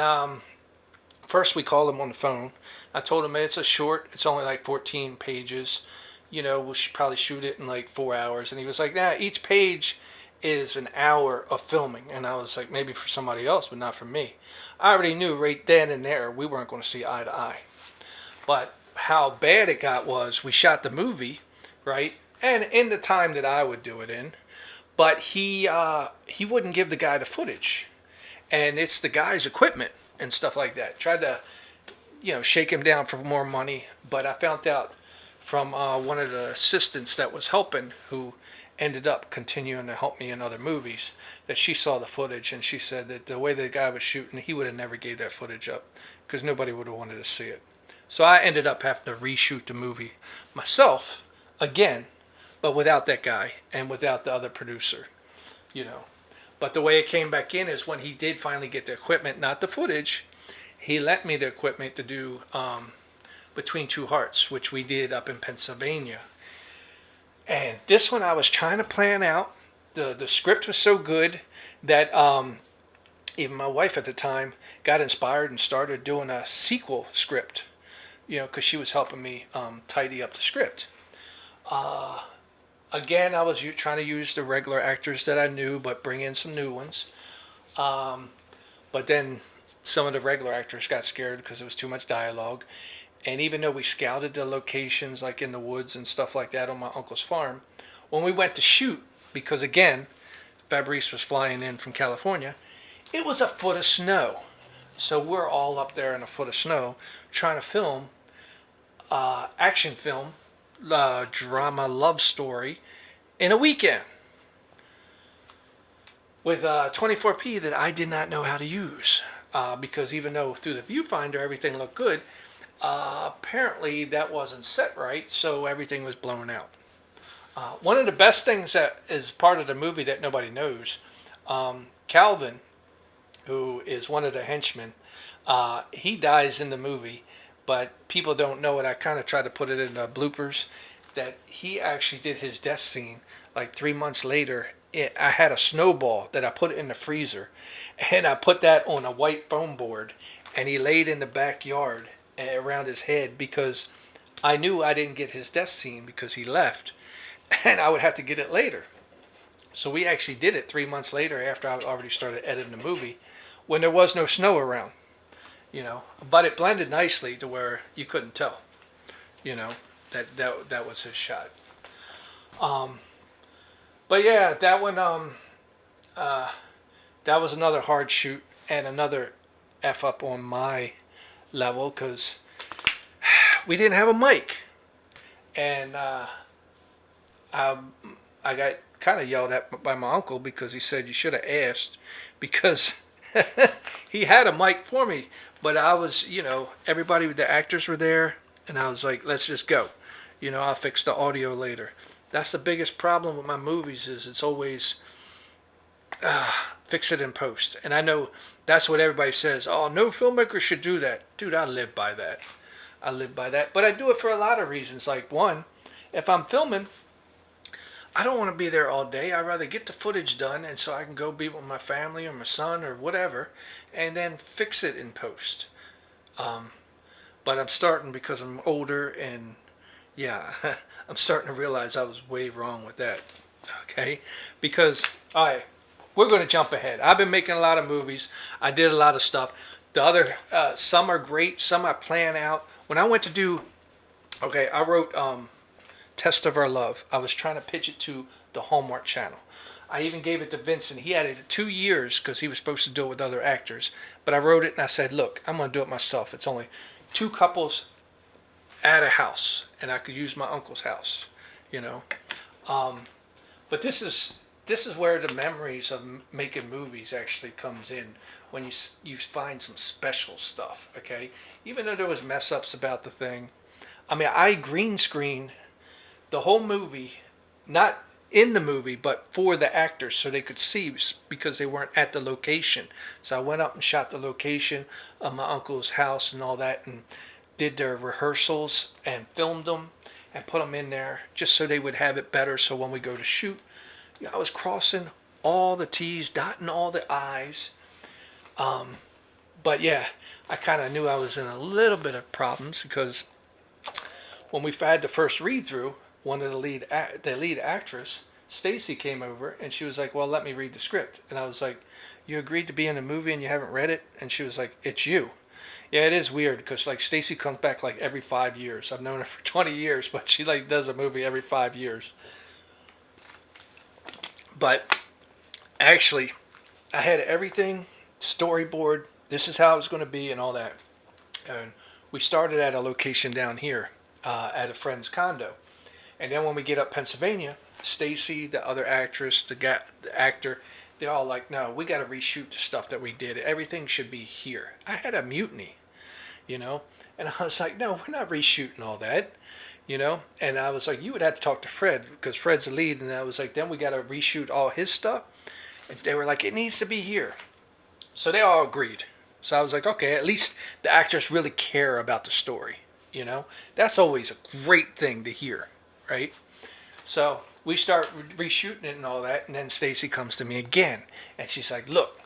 first we called him on the phone. I told him it's a short. It's only like 14 pages. We should probably shoot it in like 4 hours. And he was like, nah, each page is an hour of filming. And I was like, maybe for somebody else, but not for me. I already knew right then and there we weren't going to see eye to eye. But how bad it got was we shot the movie, right? And in the time that I would do it in. But he wouldn't give the guy the footage. And it's the guy's equipment and stuff like that. Tried to, shake him down for more money. But I found out from one of the assistants that was helping, who ended up continuing to help me in other movies, that she saw the footage, and she said that the way the guy was shooting, he would have never gave that footage up because nobody would have wanted to see it. So I ended up having to reshoot the movie myself again, but without that guy and without the other producer, But the way it came back in is when he did finally get the equipment, not the footage, he lent me the equipment to do Between Two Hearts, which we did up in Pennsylvania. And this one I was trying to plan out. The script was so good that even my wife at the time got inspired and started doing a sequel script, because she was helping me tidy up the script. Again, I was trying to use the regular actors that I knew, but bring in some new ones. But then some of the regular actors got scared because it was too much dialogue. And even though we scouted the locations like in the woods and stuff like that on my uncle's farm, when we went to shoot, because again, Fabrice was flying in from California, it was a foot of snow. So we're all up there in a foot of snow trying to film action film, drama, love story in a weekend with 24p that I did not know how to use. Because even though through the viewfinder everything looked good, apparently that wasn't set right, so everything was blown out. One of the best things that is part of the movie that nobody knows, Calvin, who is one of the henchmen, he dies in the movie, but people don't know it. I kind of tried to put it in the bloopers that he actually did his death scene like 3 months later. I had a snowball that I put in the freezer, and I put that on a white foam board, and he laid in the backyard around his head because I knew I didn't get his death scene because he left, and I would have to get it later. So we actually did it 3 months later after I already started editing the movie when there was no snow around, But it blended nicely to where you couldn't tell, that was his shot. But yeah, that one, that was another hard shoot and another F up on my level because we didn't have a mic. And I got kind of yelled at by my uncle because he said you should have asked because he had a mic for me. But I was, everybody, the actors were there, and I was like, let's just go. I'll fix the audio later. That's the biggest problem with my movies is it's always fix it in post. And I know that's what everybody says. Oh, no filmmaker should do that. Dude, I live by that. I live by that. But I do it for a lot of reasons. Like one, if I'm filming, I don't want to be there all day. I'd rather get the footage done and so I can go be with my family or my son or whatever and then fix it in post. But I'm starting because I'm older and yeah, I'm starting to realize I was way wrong with that. Okay? Because, all right, we're going to jump ahead. I've been making a lot of movies. I did a lot of stuff. The other, some are great, some I plan out. When I went to do, okay, I wrote Test of Our Love. I was trying to pitch it to the Hallmark Channel. I even gave it to Vincent. He had it 2 years because he was supposed to do it with other actors. But I wrote it and I said, look, I'm going to do it myself. It's only 2 couples at a house, and I could use my uncle's house, But this is where the memories of making movies actually comes in when you find some special stuff. Okay, even though there was mess ups about the thing, I mean, I green screened the whole movie, not in the movie, but for the actors so they could see because they weren't at the location. So I went up and shot the location of my uncle's house and all that, and did their rehearsals and filmed them and put them in there just so they would have it better. So when we go to shoot, I was crossing all the T's, dotting all the I's. But yeah, I kind of knew I was in a little bit of problems because when we had the first read through, one of the lead actress, Stacy, came over and she was like, well, let me read the script. And I was like, you agreed to be in a movie and you haven't read it? And she was like, it's you. Yeah, it is weird because like Stacy comes back like every 5 years. I've known her for 20 years, but she like does a movie every 5 years. But actually, I had everything storyboard. This is how it was going to be and all that. And we started at a location down here at a friend's condo. And then when we get up Pennsylvania, Stacy, the other actress, the actor, they're all like, no, we got to reshoot the stuff that we did. Everything should be here. I had a mutiny, And I was like, no, we're not reshooting all that, And I was like, you would have to talk to Fred because Fred's the lead. And I was like, then we got to reshoot all his stuff. And they were like, it needs to be here. So they all agreed. So I was like, okay, at least the actors really care about the story, That's always a great thing to hear, right? So we start reshooting it and all that, and then Stacy comes to me again, and she's like, look,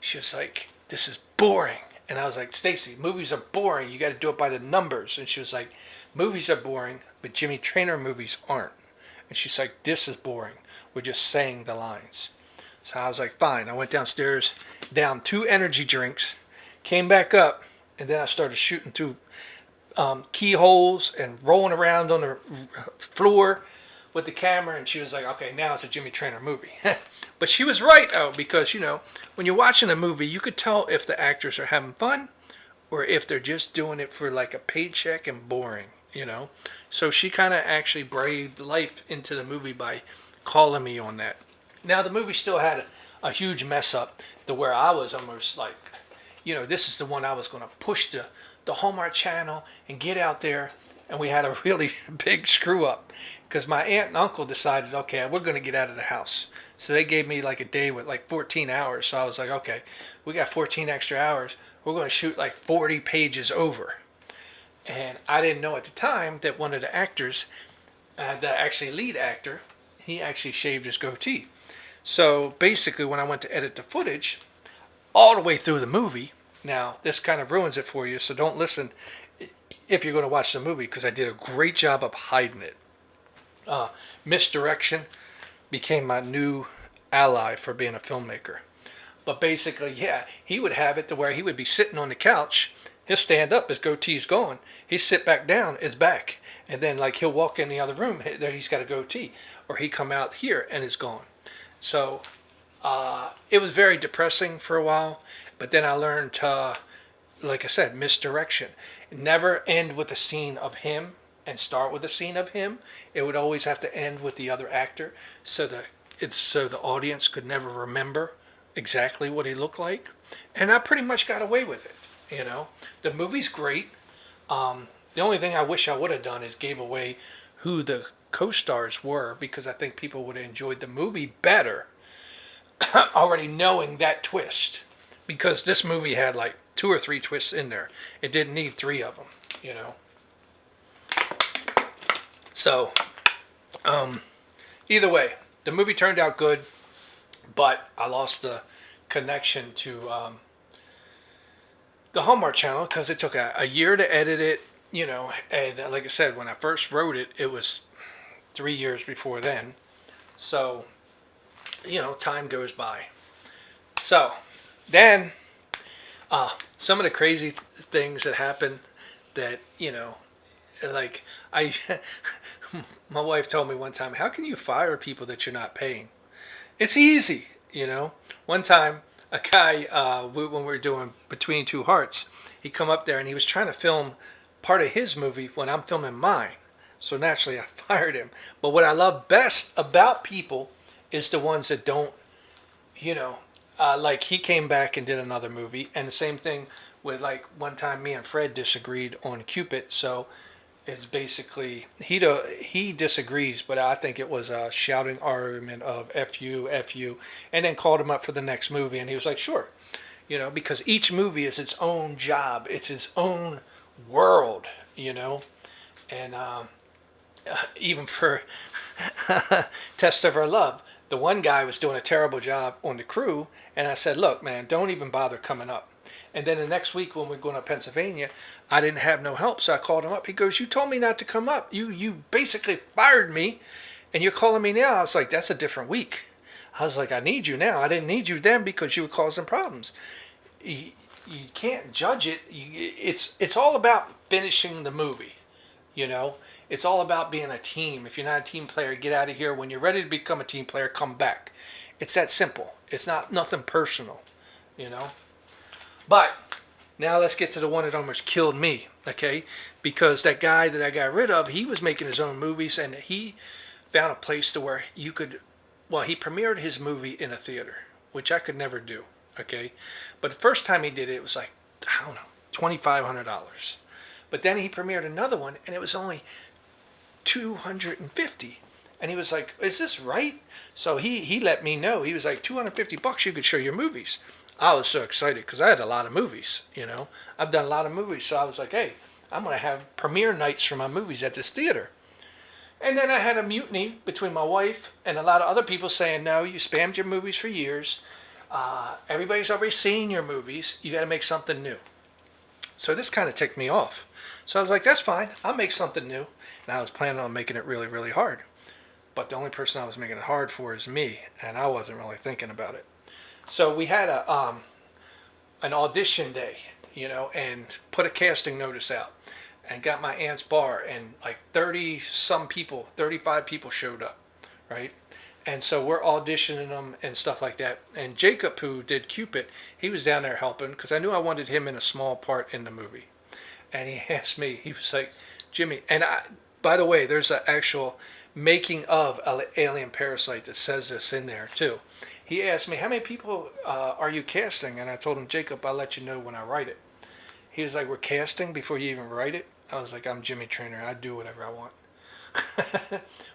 she was like, this is boring. And I was like, Stacy, movies are boring. You got to do it by the numbers. And she was like, movies are boring, but Jimmy Traynor movies aren't. And she's like, this is boring. We're just saying the lines. So I was like, fine. I went downstairs, down 2 energy drinks, came back up, and then I started shooting through keyholes and rolling around on the floor with the camera, and she was like, okay, now it's a Jimmy Traynor movie. But she was right, though, because, when you're watching a movie, you could tell if the actors are having fun or if they're just doing it for like a paycheck and boring. So she kind of actually breathed life into the movie by calling me on that. Now, the movie still had a huge mess up to where I was almost like, this is the one I was going to push the Hallmark Channel and get out there. And we had a really big screw up because my aunt and uncle decided, okay, we're going to get out of the house. So they gave me like a day with like 14 hours. So I was like, okay, we got 14 extra hours. We're going to shoot like 40 pages over. And I didn't know at the time that one of the actors, the actually lead actor, he actually shaved his goatee. So basically, when I went to edit the footage, all the way through the movie, now this kind of ruins it for you, so don't listen if you're going to watch the movie, because I did a great job of hiding it. Misdirection became my new ally for being a filmmaker. But basically, yeah, he would have it to where he would be sitting on the couch, he'll stand up, his goatee's gone, he'd sit back down, it's back. And then like he'll walk in the other room, there he's got a goatee. Or he come out here and it's gone. So it was very depressing for a while. But then I learned, like I said, misdirection. Never end with a scene of him and start with a scene of him. It would always have to end with the other actor, so the audience could never remember exactly what he looked like. And I pretty much got away with it. The movie's great. The only thing I wish I would have done is gave away who the co-stars were, because I think people would have enjoyed the movie better already knowing that twist. Because this movie had like 2 or 3 twists in there. It didn't need 3 of them. So, either way, the movie turned out good, but I lost the connection to the Hallmark Channel because it took a year to edit it. And like I said, when I first wrote it, it was 3 years before then. So, time goes by. So, then, some of the crazy things that happened that, like, my wife told me one time, how can you fire people that you're not paying? It's easy, One time, a guy, when we were doing Between Two Hearts, he come up there and he was trying to film part of his movie when I'm filming mine. So naturally, I fired him. But what I love best about people is the ones that don't, like he came back and did another movie. And the same thing with like one time me and Fred disagreed on Cupid. So it's basically, he disagrees, but I think it was a shouting argument of F you, F you. And then called him up for the next movie. And he was like, sure. Because each movie is its own job. It's its own world, and even for Test of Our Love, the one guy was doing a terrible job on the crew, and I said, look, man, don't even bother coming up. And then the next week when we're going to Pennsylvania, I didn't have no help, so I called him up. He goes, you told me not to come up. You basically fired me, and you're calling me now. I was like, that's a different week. I was like, I need you now. I didn't need you then because you were causing problems. You can't judge it. It's all about finishing the movie. It's all about being a team. If you're not a team player, get out of here. When you're ready to become a team player, come back. It's that simple. It's not nothing personal. But now let's get to the one that almost killed me. Okay, because that guy that I got rid of, he was making his own movies, and he found a place to where you could. Well, he premiered his movie in a theater, which I could never do. Okay, but the first time he did it, it was like, I don't know, $2,500. But then he premiered another one, and it was only $250. And he was like, is this right? So he let me know. He was like, $250, you could show your movies. I was so excited because I had a lot of movies, I've done a lot of movies. So I was like, hey, I'm going to have premiere nights for my movies at this theater. And then I had a mutiny between my wife and a lot of other people saying, no, you spammed your movies for years. Everybody's already seen your movies. You got to make something new. So this kind of ticked me off. So I was like, that's fine. I'll make something new. And I was planning on making it really, really hard. But the only person I was making it hard for is me. And I wasn't really thinking about it. So we had an audition day, and put a casting notice out. and got my aunt's bar, and like 30 some people, 35 people showed up, right? And so we're auditioning them and stuff like that. And Jacob, who did Cupid, he was down there helping because I knew I wanted him in a small part in the movie. And he asked me, he was like, Jimmy, and I, by the way, there's an actual making of Alien Parasite that says this in there too. He asked me, how many people are you casting? And I told him, Jacob, I'll let you know when I write it. He was like, we're casting before you even write it? I was like, I'm Jimmy Traynor. I do whatever I want.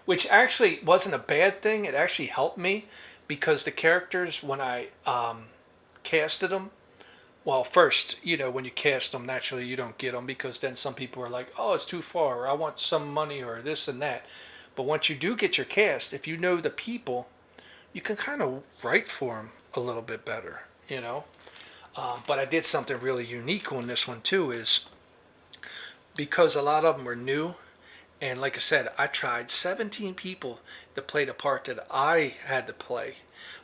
Which actually wasn't a bad thing. It actually helped me because the characters, when I casted them, well, first, when you cast them, naturally you don't get them because then some people are like, oh, it's too far, or I want some money, or this and that. But once you do get your cast, if you know the people, you can kind of write for them a little bit better. But I did something really unique on this one too, is because a lot of them were new. And like I said, I tried 17 people to play the part that I had to play,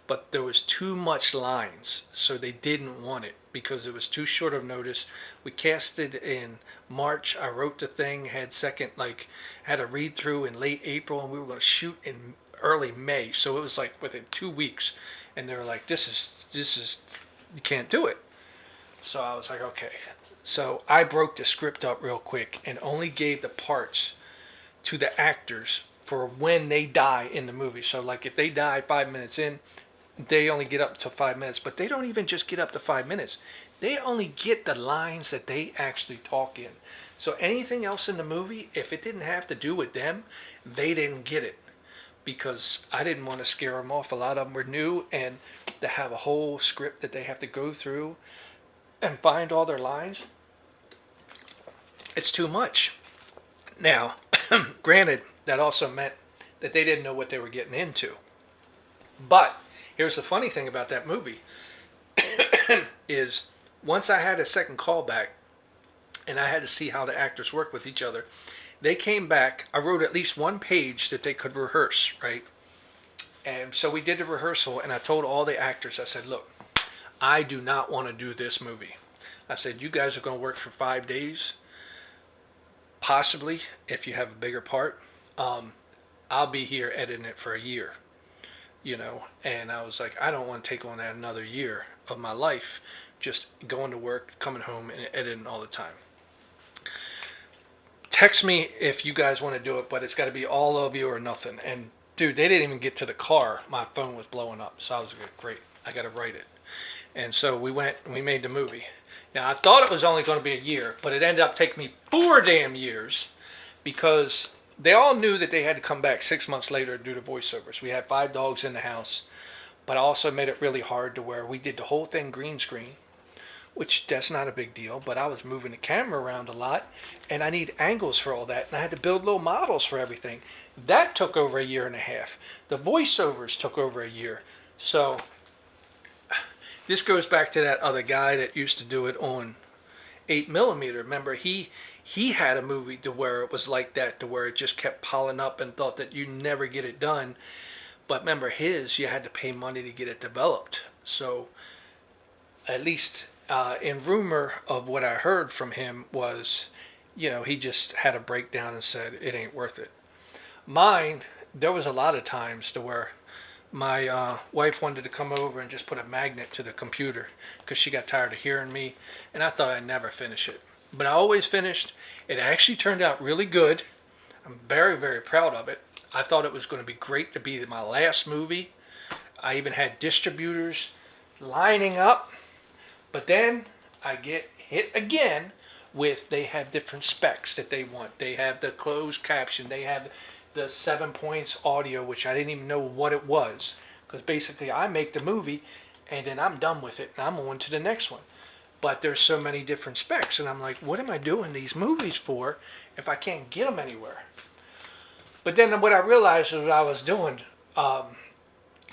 but there was too much lines, so they didn't want it because it was too short of notice. We casted in March. I wrote the thing, had a read through in late April, and we were going to shoot in early May. So it was like within 2 weeks, and they were like, "This is, you can't do it." So I was like, okay. So I broke the script up real quick and only gave the parts to the actors for when they die in the movie. So like if they die 5 minutes in, they only get up to 5 minutes, but they don't even just get up to 5 minutes. They only get the lines that they actually talk in. So anything else in the movie, if it didn't have to do with them, they didn't get it because I didn't want to scare them off. A lot of them were new, and to have a whole script that they have to go through and find all their lines, it's too much. Now, granted, that also meant that they didn't know what they were getting into. But here's the funny thing about that movie is once I had a second callback and I had to see how the actors work with each other, they came back. I wrote at least one page that they could rehearse, right? And so we did the rehearsal, and I told all the actors, I said, look, I do not want to do this movie. I said, you guys are going to work for 5 days. Possibly, if you have a bigger part, I'll be here editing it for a year. And I was like, I don't want to take on that another year of my life, just going to work, coming home, and editing all the time. Text me if you guys want to do it, but it's got to be all of you or nothing. And dude, they didn't even get to the car. My phone was blowing up. So I was like, great, I got to write it. And so we went and we made the movie. Now, I thought it was only going to be a year, but it ended up taking me 4 damn years because they all knew that they had to come back 6 months later to do the voiceovers. We had 5 dogs in the house, but I also made it really hard to where we did the whole thing green screen, which that's not a big deal, but I was moving the camera around a lot, and I need angles for all that, and I had to build little models for everything. That took over a year and a half. The voiceovers took over a year. So this goes back to that other guy that used to do it on 8mm. Remember, he had a movie to where it was like that, to where it just kept piling up and thought that you never get it done. But remember, you had to pay money to get it developed. So at least in rumor of what I heard from him was, he just had a breakdown and said it ain't worth it. Mine, there was a lot of times to where my wife wanted to come over and just put a magnet to the computer because she got tired of hearing me, and I thought I'd never finish it. But I always finished. It actually turned out really good. I'm very, very proud of it. I thought it was going to be great to be my last movie. I even had distributors lining up, but then I get hit again with they have different specs that they want. They have the closed caption. They have the 7 points audio, which I didn't even know what it was, because basically I make the movie and then I'm done with it and I'm on to the next one. But there's so many different specs, and I'm like, what am I doing these movies for if I can't get them anywhere? But then what I realized was what I was doing, I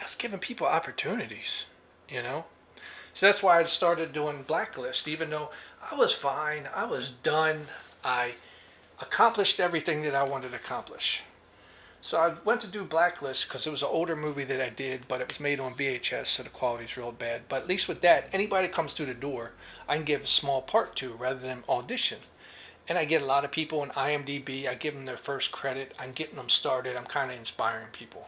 was giving people opportunities. So that's why I started doing Blacklist, even though I was fine, I was done, I accomplished everything that I wanted to accomplish. So I went to do Blacklist because it was an older movie that I did, but it was made on VHS, so the quality's real bad. But at least with that, anybody that comes through the door, I can give a small part to rather than audition. And I get a lot of people on IMDb. I give them their first credit. I'm getting them started. I'm kind of inspiring people.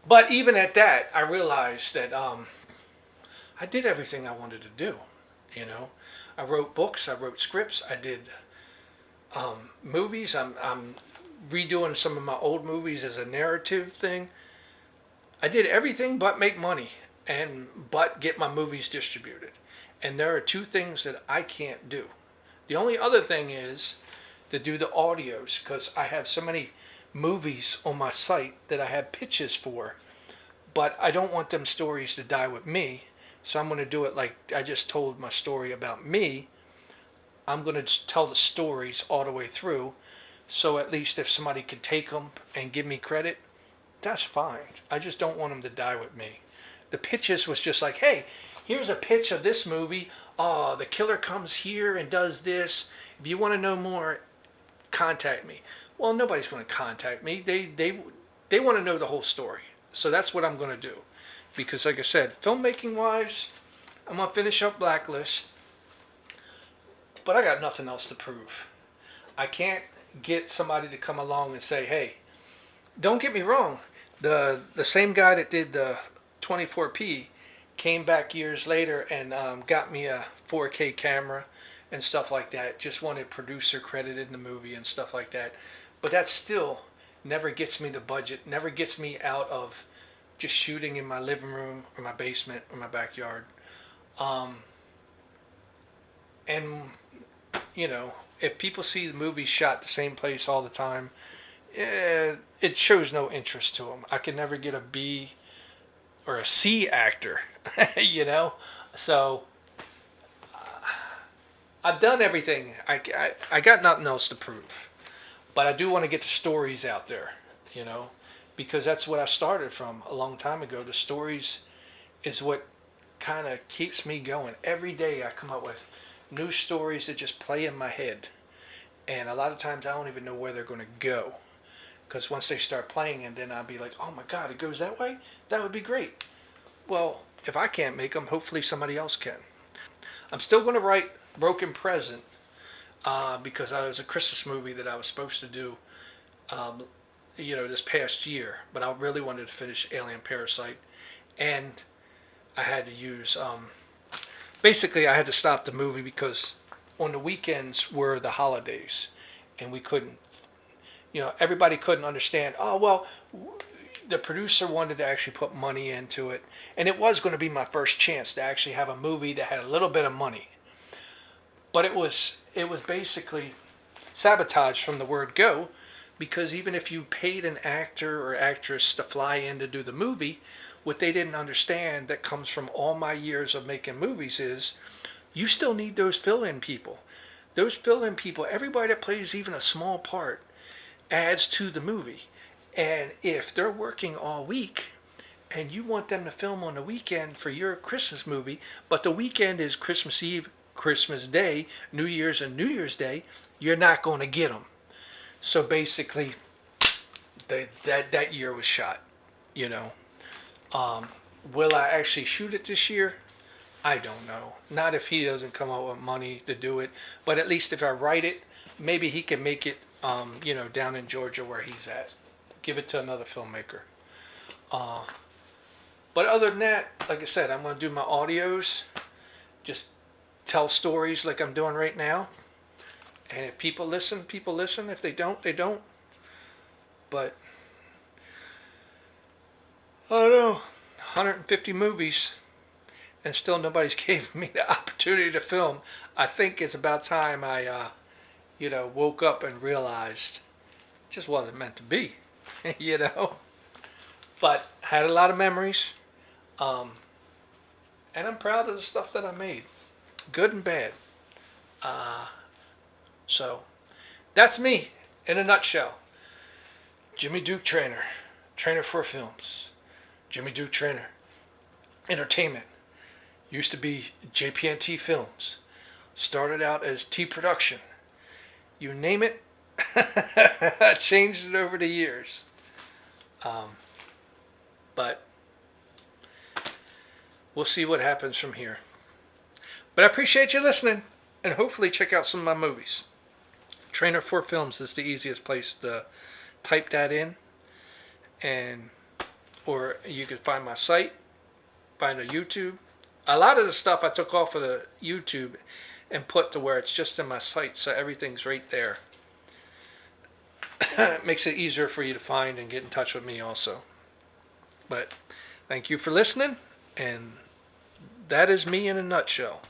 But even at that, I realized that I did everything I wanted to do. You know, I wrote books. I wrote scripts. I did movies. I'm redoing some of my old movies as a narrative thing. I did everything but make money and but get my movies distributed. And there are two things that I can't do. The only other thing is to do the audios because I have so many movies on my site that I have pitches for, but I don't want them stories to die with me. So I'm going to do it like I just told my story about me. I'm going to tell the stories all the way through. So at least if somebody could take them and give me credit, that's fine. I just don't want them to die with me. The pitches was just like, hey, here's a pitch of this movie. Oh, the killer comes here and does this. If you want to know more, contact me. Well, nobody's going to contact me. They want to know the whole story. So that's what I'm going to do. Because like I said, filmmaking wise, I'm going to finish up Blacklist. But I got nothing else to prove. I can't get somebody to come along and say, hey, don't get me wrong. The same guy that did the 24p came back years later and got me a 4K camera and stuff like that. Just wanted producer credit in the movie and stuff like that. But that still never gets me the budget, never gets me out of just shooting in my living room or my basement or my backyard. And, you know, if people see the movie shot the same place all the time, it shows no interest to them. I can never get a B or a C actor, you know? So I've done everything. I got nothing else to prove. But I do want to get the stories out there, you know? Because that's what I started from a long time ago. The stories is what kind of keeps me going. Every day I come up with new stories that just play in my head. And a lot of times I don't even know where they're going to go. Because once they start playing, and then I'll be like, oh my God, it goes that way? That would be great. Well, if I can't make them, hopefully somebody else can. I'm still going to write Broken Present because I was a Christmas movie that I was supposed to do, this past year. But I really wanted to finish Alien Parasite. And I had to use, basically I had to stop the movie because on the weekends were the holidays. And we couldn't, everybody couldn't understand. Oh, well, the producer wanted to actually put money into it. And it was going to be my first chance to actually have a movie that had a little bit of money. But it was basically sabotage from the word go, because even if you paid an actor or actress to fly in to do the movie, what they didn't understand that comes from all my years of making movies is you still need those fill-in people. Those fill-in people, everybody that plays even a small part, adds to the movie. And if they're working all week and you want them to film on the weekend for your Christmas movie, but the weekend is Christmas Eve, Christmas Day, New Year's, and New Year's Day, you're not going to get them. So basically, that year was shot, Will I actually shoot it this year? I don't know. Not if he doesn't come up with money to do it. But at least if I write it, maybe he can make it, down in Georgia where he's at. Give it to another filmmaker. But other than that, like I said, I'm going to do my audios. Just tell stories like I'm doing right now. And if people listen, people listen. If they don't, they don't. But, I don't know, 150 movies. And still nobody's gave me the opportunity to film. I think it's about time I, woke up and realized it just wasn't meant to be, But had a lot of memories. And I'm proud of the stuff that I made. Good and bad. So, that's me in a nutshell. Jimmy Duke Traynor. Trainer for films. Jimmy Duke Traynor. Entertainment. Used to be JPNT Films. Started out as T Production. You name it. I changed it over the years. But we'll see what happens from here. But I appreciate you listening. and hopefully check out some of my movies. Trainer 4 Films is the easiest place to type that in, and or you can find my site, find a YouTube. A lot of the stuff I took off of the YouTube and put to where it's just in my site, so everything's right there. It makes it easier for you to find and get in touch with me also. But thank you for listening, and that is me in a nutshell.